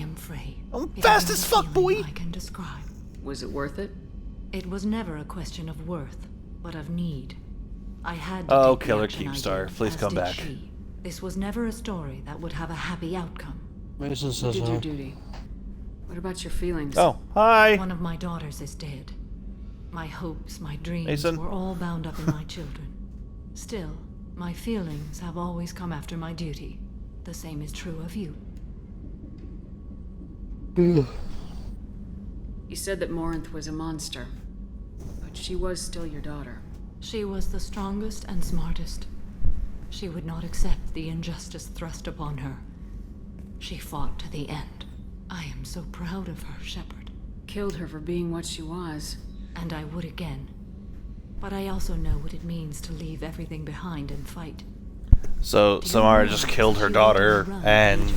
am free. I'm fast as fuck, boy. I can describe. Was it worth it? It was never a question of worth, but of need. I had to Oh, take the Killer action I Keemstar, did, please as come did back. she. This was never a story that would have a happy outcome. Mason You says did your duty. What about your feelings? Oh, hi. One of my daughters is dead. My hopes, my dreams Mason. were all bound up in my children. Still, my feelings have always come after my duty. The same is true of you. You said that Morinth was a monster, but she was still your daughter. She was the strongest and smartest. She would not accept the injustice thrust upon her. She fought to the end. I am so proud of her, Shepard. Killed her for being what she was. And I would again. But I also know what it means to leave everything behind and fight. So Samara just killed her daughter and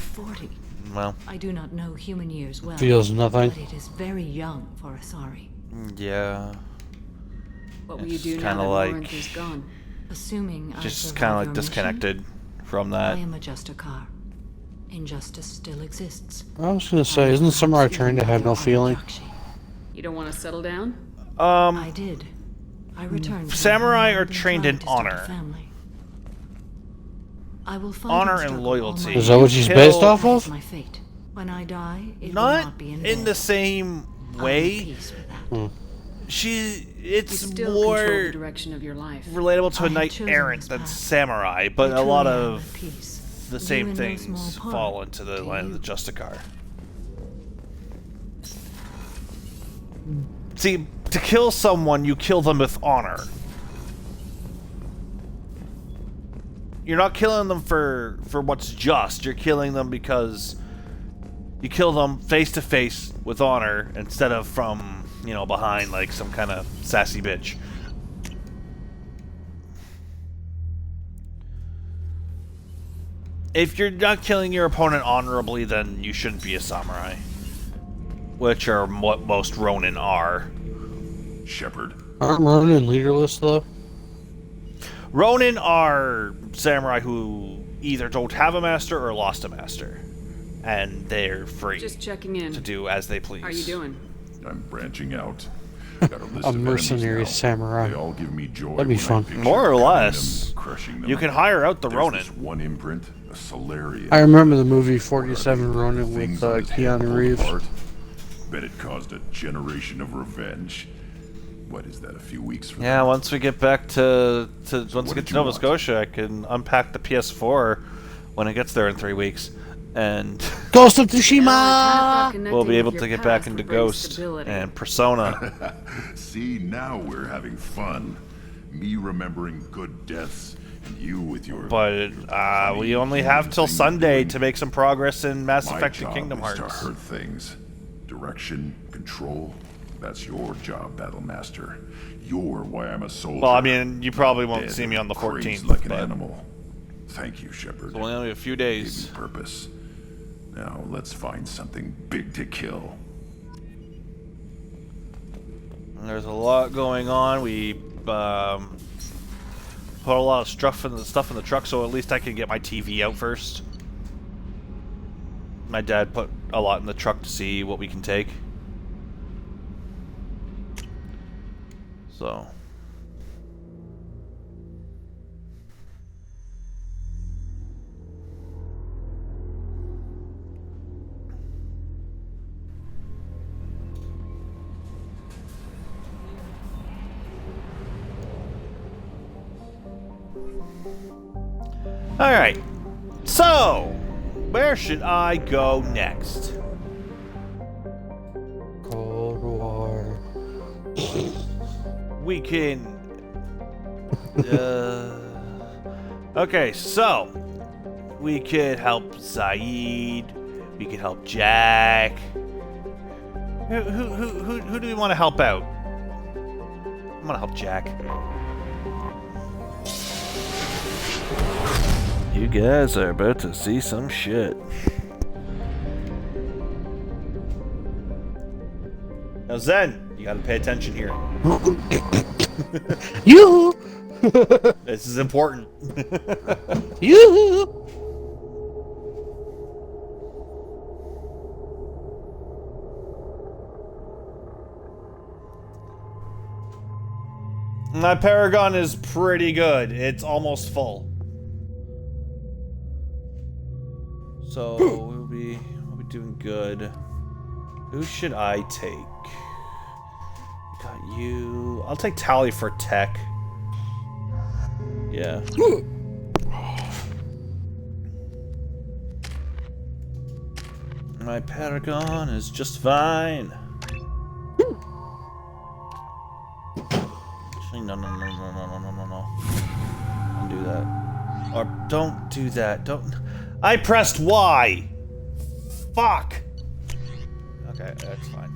Well. I do not know human years well. Feels nothing. But it is very young for Asari. Yeah. What will you do now kinda that like- Lawrence is gone? Assuming I Just survive kind of your like mission, disconnected from that. I am a Justicar. Injustice still exists. I was gonna say, isn't Samurai trained to have no feeling? You don't want to settle down? I did. I returned. to Samurai my home are and trained tried in to start a honor. family. I will fight Honor and and struggle loyalty. all my Is that what she's based off That is of? my fate. When I die, it will Not not be in in vain. the same way. It's You still control the more direction of your life. relatable to I a have knight chosen errant this than path. samurai, but I a lot truly am of at peace. the Do same in no things small part, fall into the do line you? of the Justicar. See, to kill someone, you kill them with honor. You're not killing them for what's just. You're killing them because you kill them face to face with honor instead of from, you know, behind like some kind of sassy bitch. If you're not killing your opponent honorably, then you shouldn't be a samurai. Which are what most Ronin are. Shepard. Aren't Ronin leaderless though? Ronin are samurai who either don't have a master or lost a master. And they're free Just checking in. to do as they please. How are you doing? I'm branching out. Got a list A of mercenary enemies now. samurai. They all give me joy. That'd be when I fun. picture More or cutting less. them, crushing them. You can hire out the There's Ronin. this one imprint, a Solarian. I remember the movie 47 Ronin Things with on his head Keanu pulled Reeves. apart. Bet it caused a generation of revenge. What is that? A few weeks from Yeah, once we get back to once we what get did to you Nova want? Scotia, I can unpack the PS4 when it gets there in 3 weeks, and Ghost of Tsushima! we'll be able to get back into Ghost and Persona. See, now we're having fun. Me remembering good deaths, and you with your. But we only have till Sunday to make some progress in Mass My Effect and job Kingdom is to Hearts. hurt things. Direction, control. That's your job, Battlemaster. You're why I'm a soldier. Well, I mean, you probably won't Dead see me on the crazed 14th, like an but animal. Thank you, Shepard. it's only a few days. Gave me purpose. Now let's find something big to kill. There's a lot going on. We put a lot of stuff in the truck, so at least I can get my TV out first. My dad put a lot in the truck to see what we can take. So. Alright. So, where should I go next? Cold War. We can... okay, so... We could help Zaid. We could help Jack. Who do we want to help out? I want to help Jack. You guys are about to see some shit. Now Zen, you gotta pay attention here. You. This is important. You. My Paragon is pretty good. It's almost full. So we'll be doing good. Who should I take? Got you. I'll take Tally for tech. Yeah. My Paragon is just fine. Actually, no. Don't do that. Or don't do that. Don't. I pressed Y. Fuck. Okay, that's fine.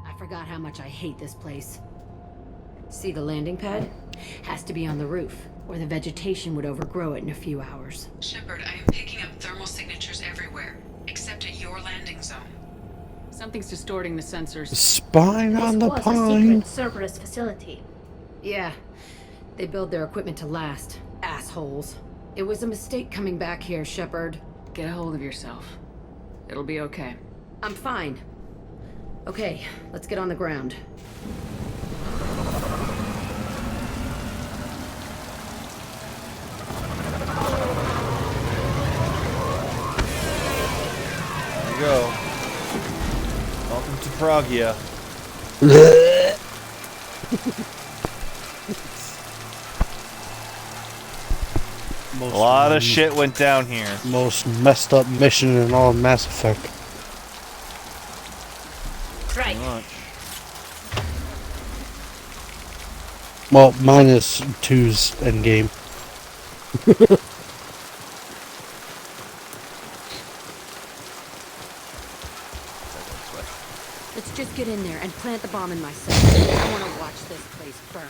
I forgot how much I hate this place. See the landing pad? Has to be on the roof. or the vegetation would overgrow it in a few hours. Shepard, I am picking up thermal signatures everywhere, except at your landing zone. Something's distorting the sensors. Spine on the was a pine. secret Cerberus facility. Yeah, they build their equipment to last. Assholes. It was a mistake coming back here, Shepard. Get a hold of yourself. It'll be okay. I'm fine. Okay, let's get on the ground. There you go. Welcome to Pragia. A lot of shit went down here. Most messed up mission in all of Mass Effect. Right. Well, minus 2's endgame. Let's just get in there and plant the bomb in my cell. I want to watch this place burn.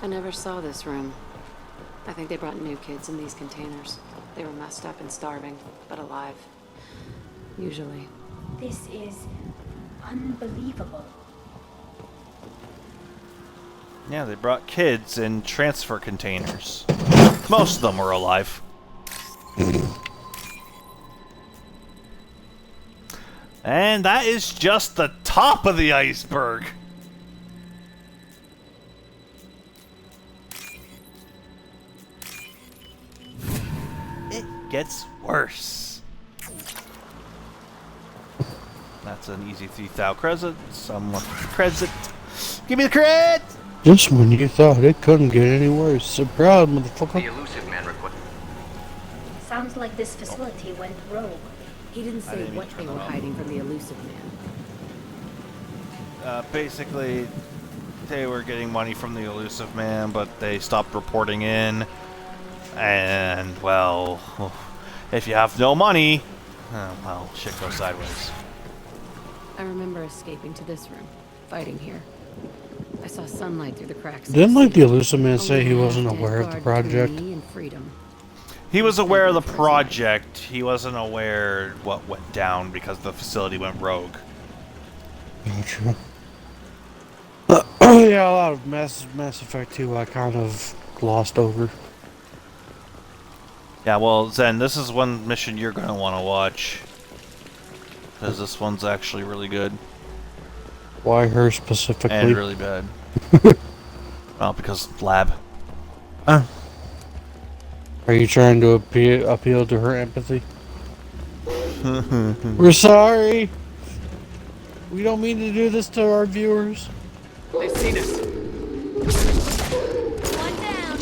I never saw this room. I think they brought new kids in these containers. They were messed up and starving, but alive. Usually. This is unbelievable. Yeah, they brought kids in transfer containers. Most of them were alive. And that is just the top of the iceberg. It gets worse. That's an easy 3,000 credit. Someone credit. Give me the credit! Just when you thought it couldn't get any worse. So proud, motherfucker. The elusive man request. Sounds like this facility went rogue. He didn't say what they were hiding from the elusive man. Basically, they were getting money from the elusive man, but they stopped reporting in. And, well, if you have no money, well, shit goes sideways. I remember escaping to this room, fighting here. I saw sunlight through the cracks. Didn't like the elusive man say he wasn't aware of the project? He was aware of the project. He wasn't aware what went down because the facility went rogue. Gotcha. Yeah, a lot of Mass Effect 2 I kind of glossed over. Yeah, well, Zen, this is one mission you're going to want to watch. Because this one's actually really good. Why her specifically? And really bad. Well, because lab. Are you trying to appeal to her empathy? We're sorry. We don't mean to do this to our viewers. They've seen us. One down.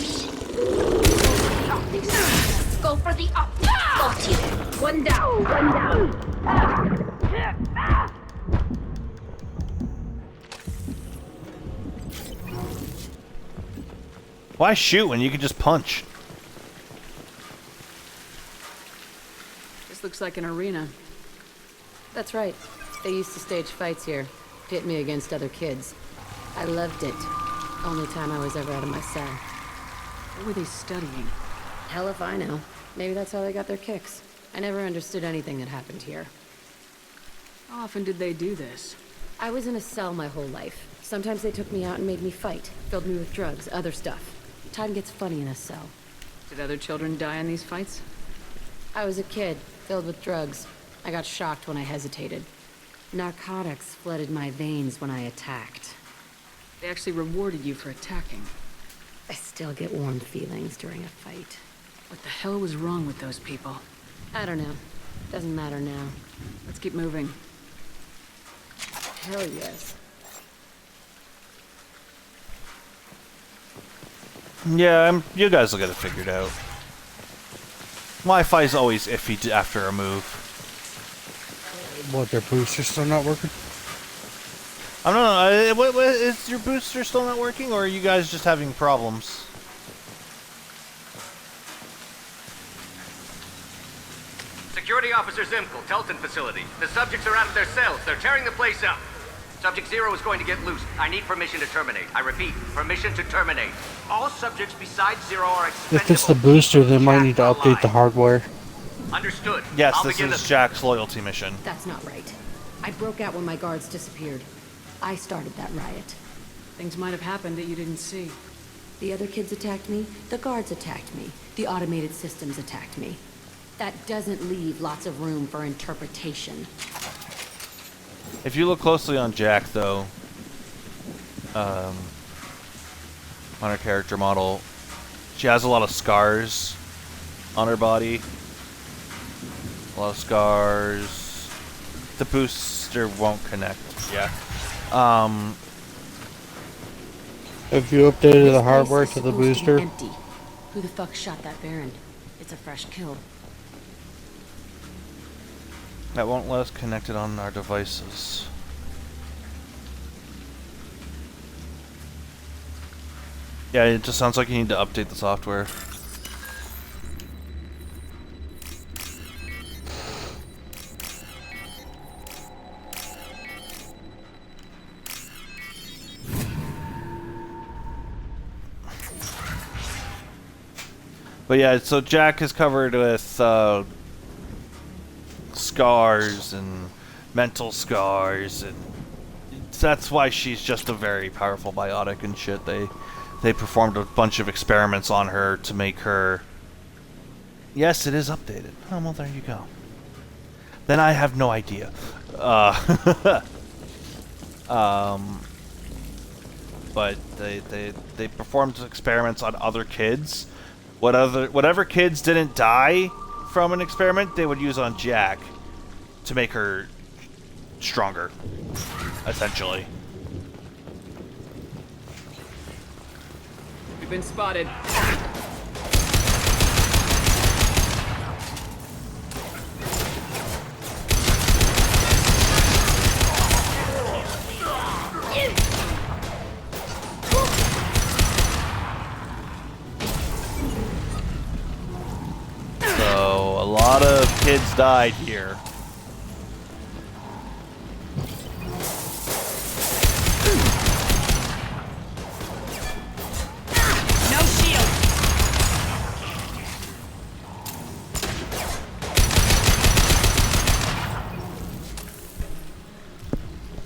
Go for the up. Go team. One down. One down. Why shoot when you can just punch? This looks like an arena. That's right. They used to stage fights here, pit me against other kids. I loved it. Only time I was ever out of my cell. What were they studying? Hell if I know. Maybe that's how they got their kicks. I never understood anything that happened here. How often did they do this? I was in a cell my whole life. Sometimes they took me out and made me fight, filled me with drugs, other stuff. Time gets funny in a cell. Did other children die in these fights? I was a kid, filled with drugs. I got shocked when I hesitated. Narcotics flooded my veins when I attacked. They actually rewarded you for attacking. I still get warm feelings during a fight. What the hell was wrong with those people? I don't know. Doesn't matter now. Let's keep moving. Hell yes. Yeah, you guys will get it figured out. Wi-Fi's always iffy after a move. What, their booster's still not working? I don't know. Is your booster still not working, or are you guys just having problems? Security Officer Zimkel, Telton facility. The subjects are out of their cells. They're tearing the place up. Subject 0 is going to get loose. I need permission to terminate. I repeat, permission to terminate. All subjects besides 0 are expendable. If it's the booster, they might need to update the hardware. Understood. Yes, I'll this begin is Jack's loyalty mission. That's not right. I broke out when my guards disappeared. I started that riot. Things might have happened that you didn't see. The other kids attacked me, the guards attacked me, the automated systems attacked me. That doesn't leave lots of room for interpretation. If you look closely on Jack, though, on her character model, she has a lot of scars on her body. A lot of scars. The booster won't connect yet. Have you updated the hardware to the booster? Empty. Who the fuck shot that Baron? It's a fresh kill. That won't let us connect it on our devices. Yeah, it just sounds like you need to update the software. But yeah, so Jack is covered with scars and mental scars, and that's why she's just a very powerful biotic and shit. They performed a bunch of experiments on her to make her... Yes, it is updated. Oh, well, there you go. Then I have no idea. But they performed experiments on other kids. Whatever kids didn't die from an experiment, they would use on Jack to make her stronger, essentially. We've been spotted. So, a lot of kids died here. No shield.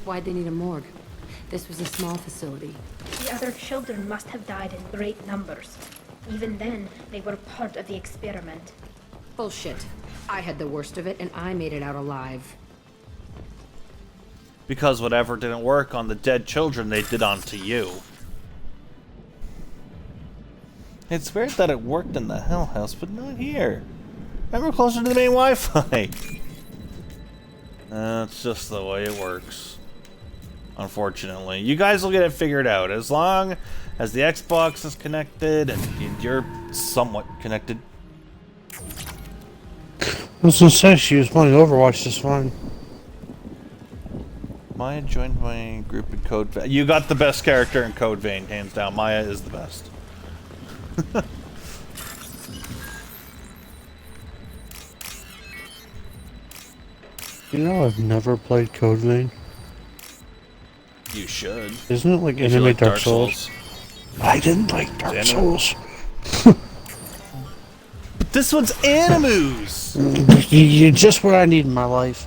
Why'd they need a morgue? This was a small facility. The other children must have died in great numbers. Even then, they were part of the experiment. Bullshit. I had the worst of it, and I made it out alive. Because whatever didn't work on the dead children, they did onto you. It's weird that it worked in the Hell House, but not here. Remember, closer to the main Wi-Fi. That's just the way it works. Unfortunately. You guys will get it figured out. As long as the Xbox is connected and you're somewhat connected. I was gonna say, she was playing Overwatch just fine. Maya joined my group in Code Vein. You got the best character in Code Vein, hands down. Maya is the best. You know, I've never played Code Vein. You should. Isn't it like If you anime like Dark Souls? I didn't like Dark It's Souls. This one's Animus! You're just what I need in my life.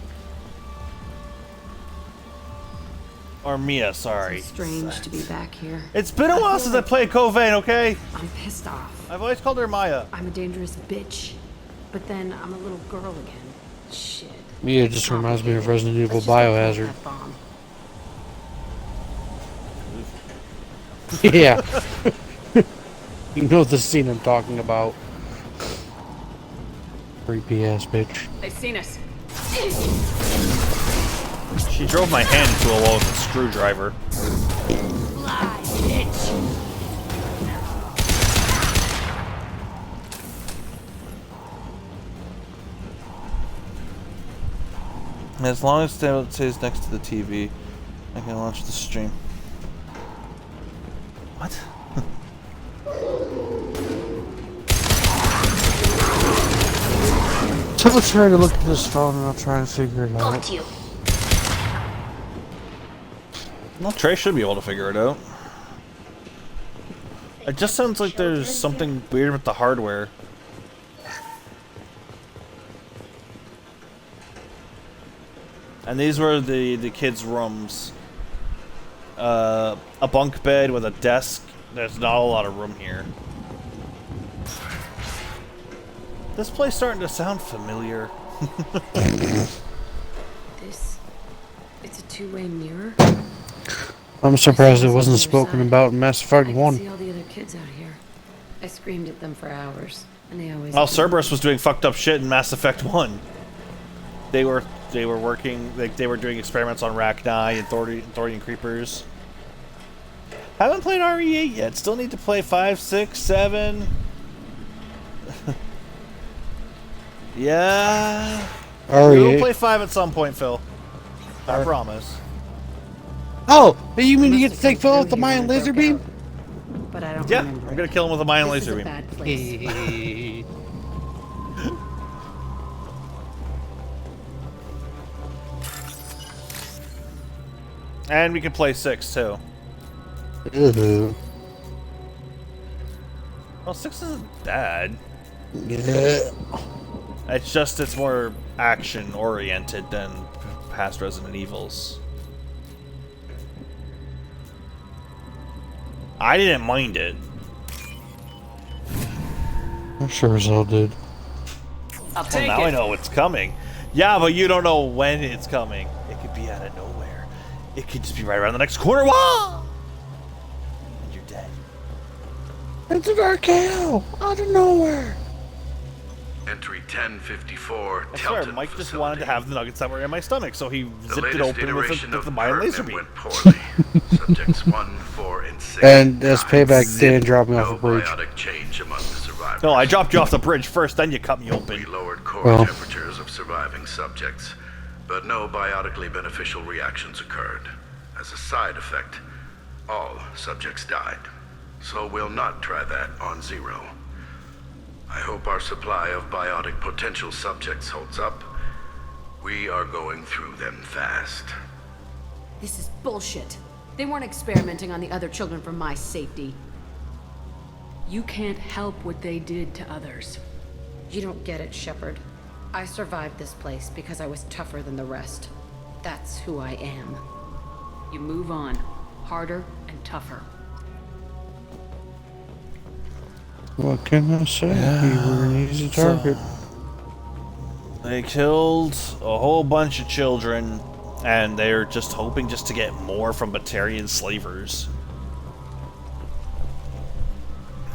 Or Mia, sorry. Strange to be back here. It's been a while since I played Code Vein, okay? I'm pissed off. I've always called her Maya. I'm a dangerous bitch. But then I'm a little girl again. Shit. Mia just reminds me of Resident Evil Biohazard. Yeah. You know the scene I'm talking about. Creepy ass bitch. They've seen us. She drove my hand into a wall with a screwdriver. Fly, bitch. As long as it stays next to the TV, I can launch the stream. What? So I'll try to look at this phone and I'll try and figure it out. Got you. Well, Trey should be able to figure it out. It just sounds like there's something weird with the hardware. And these were the kids' rooms. A bunk bed with a desk. There's not a lot of room here. This place starting to sound familiar. It's a two-way mirror. I'm surprised it wasn't spoken about in Mass Effect I 1. can see all the other kids out here. I screamed at them for hours, and they always. Well, Cerberus was doing fucked up shit in Mass Effect 1. They were working, they were doing experiments on Rachni and Thorian Creepers. Haven't played RE8 yet. Still need to play 5, 6, 7. Yeah. We'll play 5 at some point, Phil. I promise. Oh, you mean to get to take Phil with the Mayan laser beam? But I don't Yeah, remember. I'm gonna kill him with a Mayan This is laser a beam. bad place. And we can play 6 too. Ew. Well, 6 isn't bad. Yeah. It's just it's more action oriented than past Resident Evils. I didn't mind it. I sure as hell did. Well, now I know it's coming. Yeah, but you don't know when it's coming. It could be out of nowhere. It could just be right around the next corner. Whoa! And you're dead. It's an RKO out of nowhere. Entry 1054. I swear, Mike just wanted to have the nuggets that were in my stomach, so he zipped it open with the Mayan laser beam. Subjects 1, 4, and 6. And as payback, Dan dropped me off a bridge. Biotic change among the survivors. No, I dropped you off the bridge first, then you cut me open. We lowered core temperatures of surviving subjects, but no biotically beneficial reactions occurred. As a side effect, all subjects died. So we'll not try that on Zero. I hope our supply of biotic potential subjects holds up. We are going through them fast. This is bullshit. They weren't experimenting on the other children for my safety. You can't help what they did to others. You don't get it, Shepard. I survived this place because I was tougher than the rest. That's who I am. You move on. Harder and tougher. What can I say? You were an easy target. They killed a whole bunch of children, and they're just hoping just to get more from Batarian slavers.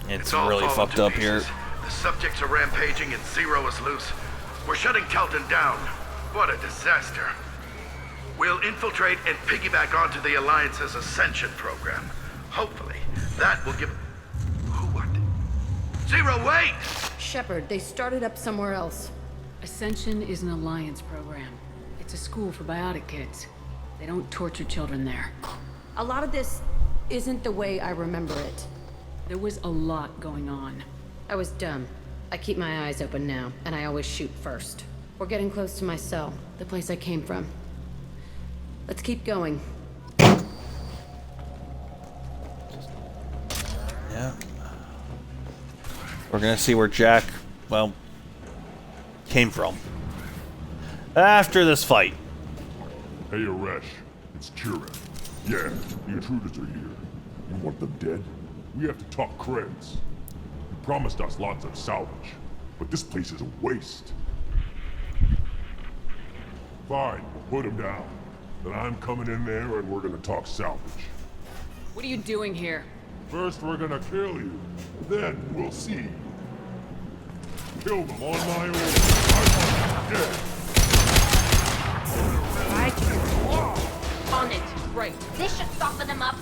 It's all really fallen fucked to up here. pieces. The subjects are rampaging and Zero is loose. We're shutting Kelton down. What a disaster. We'll infiltrate and piggyback onto the Alliance's Ascension program. Hopefully, that will give... What? Zero, wait! Shepard, they started up somewhere else. Ascension is an Alliance program. It's a school for biotic kids. They don't torture children there. A lot of this isn't the way I remember it. There was a lot going on. I was dumb. I keep my eyes open now, and I always shoot first. We're getting close to my cell, the place I came from. Let's keep going. Yeah. We're gonna see where Jack, well, came from. After this fight. Hey, Aresh. It's Kira. Yeah, the intruders are here. You want them dead? We have to talk creds. You promised us lots of salvage, but this place is a waste. Fine, put him down. Then I'm coming in there and we're gonna talk salvage. What are you doing here? First we're gonna kill you, then we'll see. Kill them on my order. I want them dead. On it. Right. This should soften them up.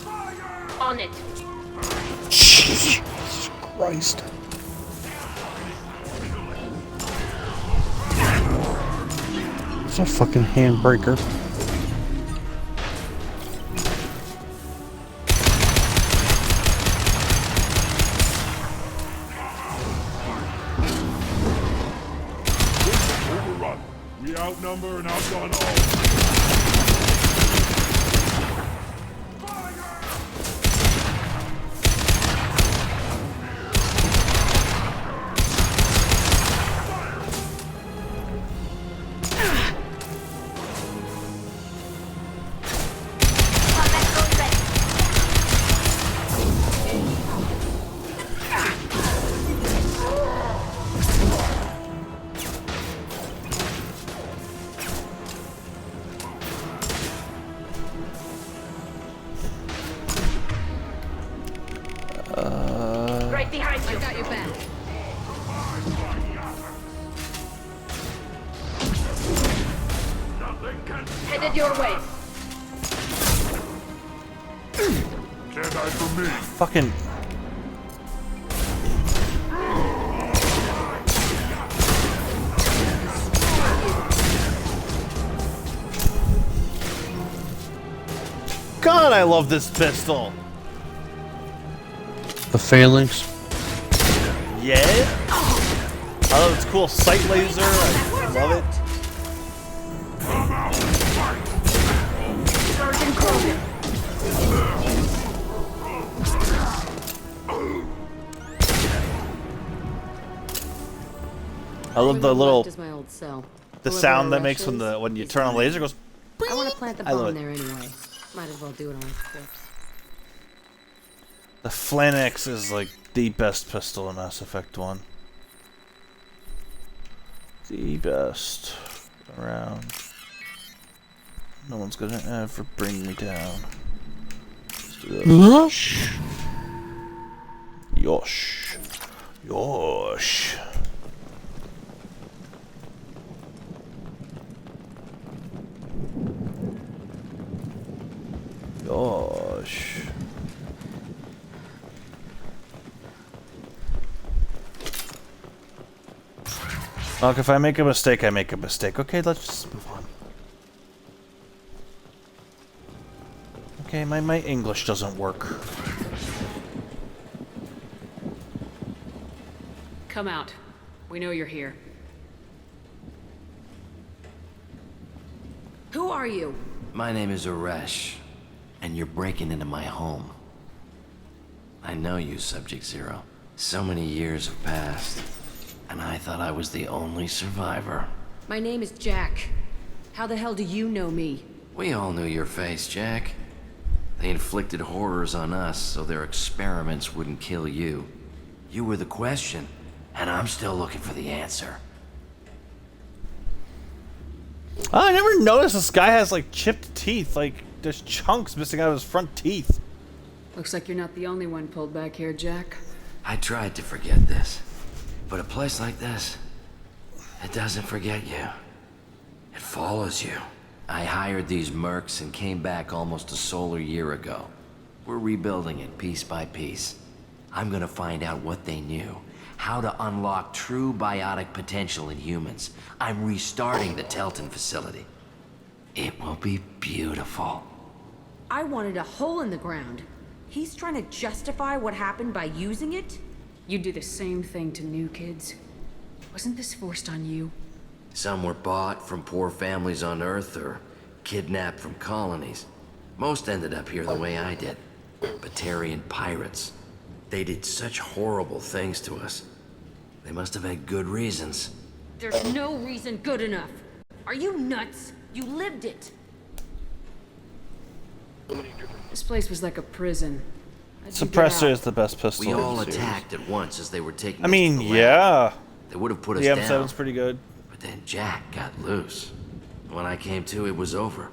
On it. Jesus Christ. It's a fucking handbreaker. number and outgun all. Right behind you. I got your back. Headed your way. Can't hide from me. Fucking. God, I love this pistol. The phalanx. Yeah. I love its cool sight laser. I love it. Sergeant Krogan. I love the little Is my old cell. the Whoever sound that Rush makes when is, the when you he's turn on the fine. laser it goes. I want to plant the I love bomb it. there anyway. Might as well do it on his corpse. The Phalanx is like the best pistol in Mass Effect 1. The best around. No one's gonna ever bring me down. Let's do this. Yosh. Yosh. Yosh. Yosh. Look, if I make a mistake, I make a mistake. Okay, let's just move on. Okay, my English doesn't work. Come out. We know you're here. Who are you? My name is Uresh, and you're breaking into my home. I know you, Subject Zero. So many years have passed, and I thought I was the only survivor. My name is Jack. How the hell do you know me? We all knew your face, Jack. They inflicted horrors on us so their experiments wouldn't kill you. You were the question, and I'm still looking for the answer. Oh, I never noticed this guy has like chipped teeth. Like there's chunks missing out of his front teeth. Looks like you're not the only one pulled back here, Jack. I tried to forget this, but a place like this, it doesn't forget you. It follows you. I hired these mercs and came back almost a solar year ago. We're rebuilding it piece by piece. I'm gonna find out what they knew, how to unlock true biotic potential in humans. I'm restarting the Telton facility. It will be beautiful. I wanted a hole in the ground. He's trying to justify what happened by using it? You do the same thing to new kids. Wasn't this forced on you? Some were bought from poor families on Earth or kidnapped from colonies. Most ended up here the way I did. Batarian pirates. They did such horrible things to us. They must have had good reasons. There's no reason good enough. Are you nuts? You lived it. This place was like a prison. How'd you get Suppressor out? is the best pistol. We in all the series. attacked at once as they were taking I us mean, to the lab. yeah. They would have put us The down. M7's pretty good. But then Jack got loose. When I came to, it was over.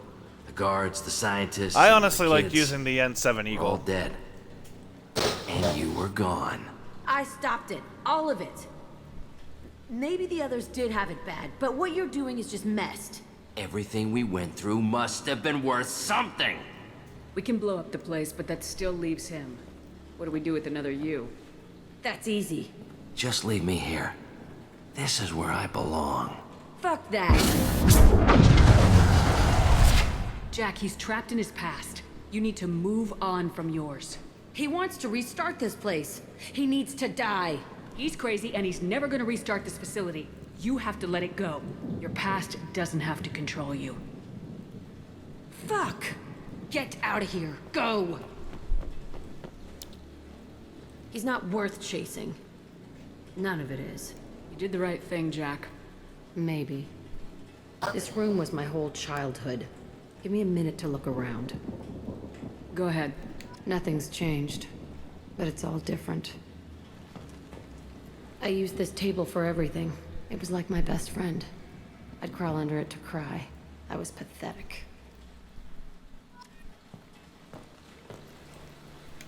The guards, the scientists, I and honestly the like kids using the N7 were all Eagle. dead. And you were gone. I stopped it. All of it. Maybe the others did have it bad, but what you're doing is just messed. Everything we went through must have been worth something. We can blow up the place, but that still leaves him. What do we do with another you? That's easy. Just leave me here. This is where I belong. Fuck that. Jack, he's trapped in his past. You need to move on from yours. He wants to restart this place. He needs to die. He's crazy, and he's never gonna restart this facility. You have to let it go. Your past doesn't have to control you. Fuck! Get out of here. Go! He's not worth chasing. None of it is. You did the right thing, Jack. Maybe. This room was my whole childhood. Give me a minute to look around. Go ahead. Nothing's changed, but it's all different. I used this table for everything. It was like my best friend. I'd crawl under it to cry. I was pathetic.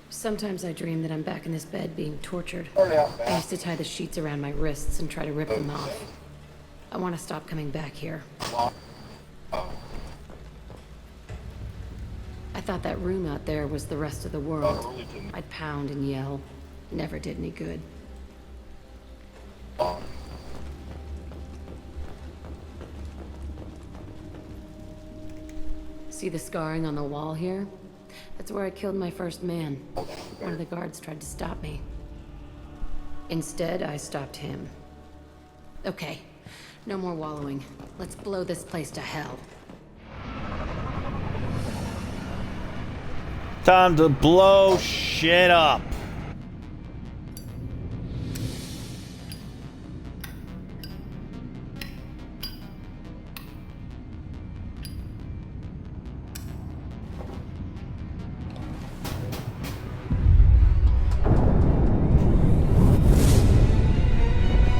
Sometimes I dream that I'm back in this bed being tortured. I used to tie the sheets around my wrists and try to rip them off. I want to stop coming back here. I thought that room out there was the rest of the world. I'd pound and yell. Never did any good. See the scarring on the wall here? That's where I killed my first man. One of the guards tried to stop me. Instead, I stopped him. Okay, no more wallowing. Let's blow this place to hell. Time to blow shit up.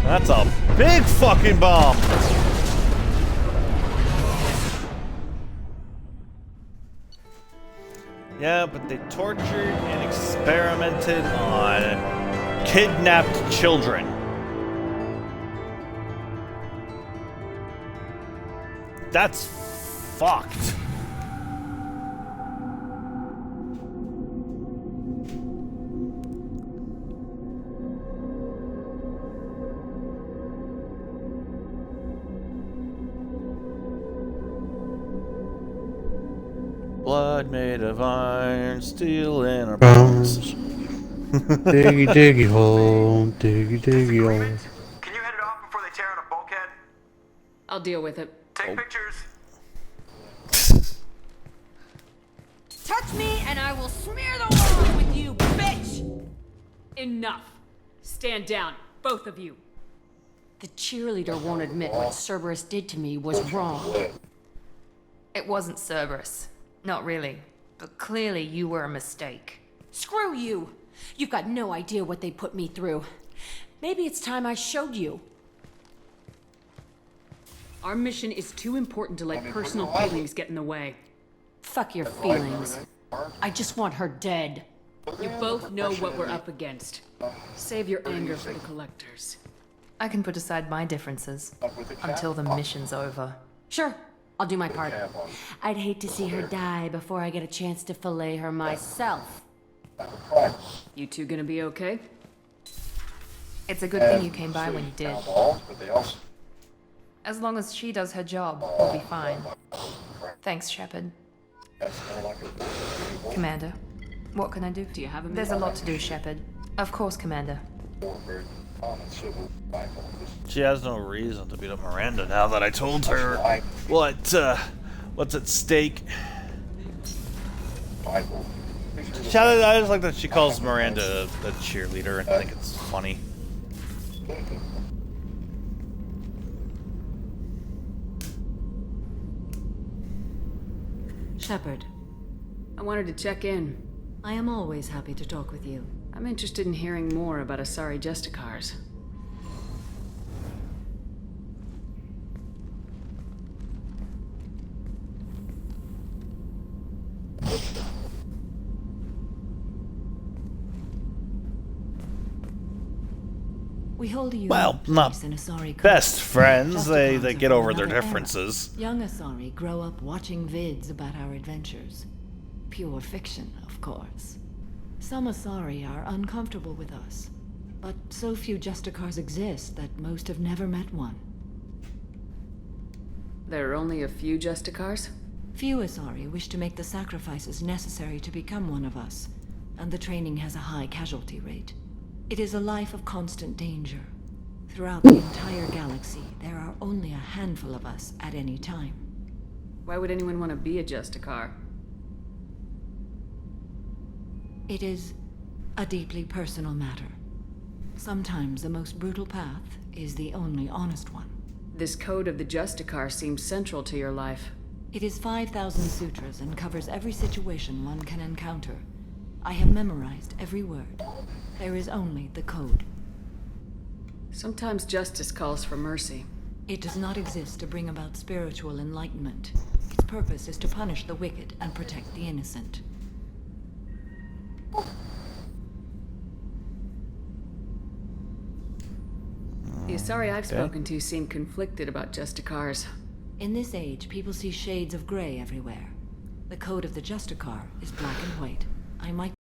That's a big fucking bomb. Yeah, but they tortured and experimented on kidnapped children. That's fucked. Blood made of iron, steel in our bones. Diggy diggy hole, diggy diggy hole. Can you head it off before they tear out a bulkhead? I'll deal with it. Take pictures. Touch me and I will smear the walls with you, bitch! Enough. Stand down, both of you. The cheerleader won't admit what Cerberus did to me was wrong. It wasn't Cerberus. Not really. But clearly you were a mistake. Screw you! You've got no idea what they put me through. Maybe it's time I showed you. Our mission is too important to let personal feelings get in the way. Fuck your feelings. I just want her dead. You both know what we're up against. Save your anger for the collectors. I can put aside my differences until the mission's over. Sure, I'll do my part. I'd hate to see her die before I get a chance to fillet her myself. You two gonna be okay? It's a good thing you came by when you did. As long as she does her job, we'll be fine. Thanks, Shepard. Commander, what can I do? Do you have a minute? There's a lot to do, Shepard. Of course, Commander. She has no reason to beat up Miranda now that I told her what's at stake. I just like that she calls Miranda the cheerleader, and I think it's funny. Shepard. I wanted to check in. I am always happy to talk with you. I'm interested in hearing more about Asari Justicars. We hold you Well, not in Asari best friends. They Justicars get are over from their another differences. era. Young Asari grow up watching vids about our adventures. Pure fiction, of course. Some Asari are uncomfortable with us, but so few Justicars exist that most have never met one. There are only a few Justicars? Few Asari wish to make the sacrifices necessary to become one of us, and the training has a high casualty rate. It is a life of constant danger. Throughout the entire galaxy, there are only a handful of us at any time. Why would anyone want to be a Justicar? It is a deeply personal matter. Sometimes the most brutal path is the only honest one. This code of the Justicar seems central to your life. It is 5,000 sutras and covers every situation one can encounter. I have memorized every word. There is only the code. Sometimes justice calls for mercy. It does not exist to bring about spiritual enlightenment. Its purpose is to punish the wicked and protect the innocent. The Asari I've spoken to seem conflicted about Justicars. In this age, people see shades of gray everywhere. The code of the Justicar is black and white. I might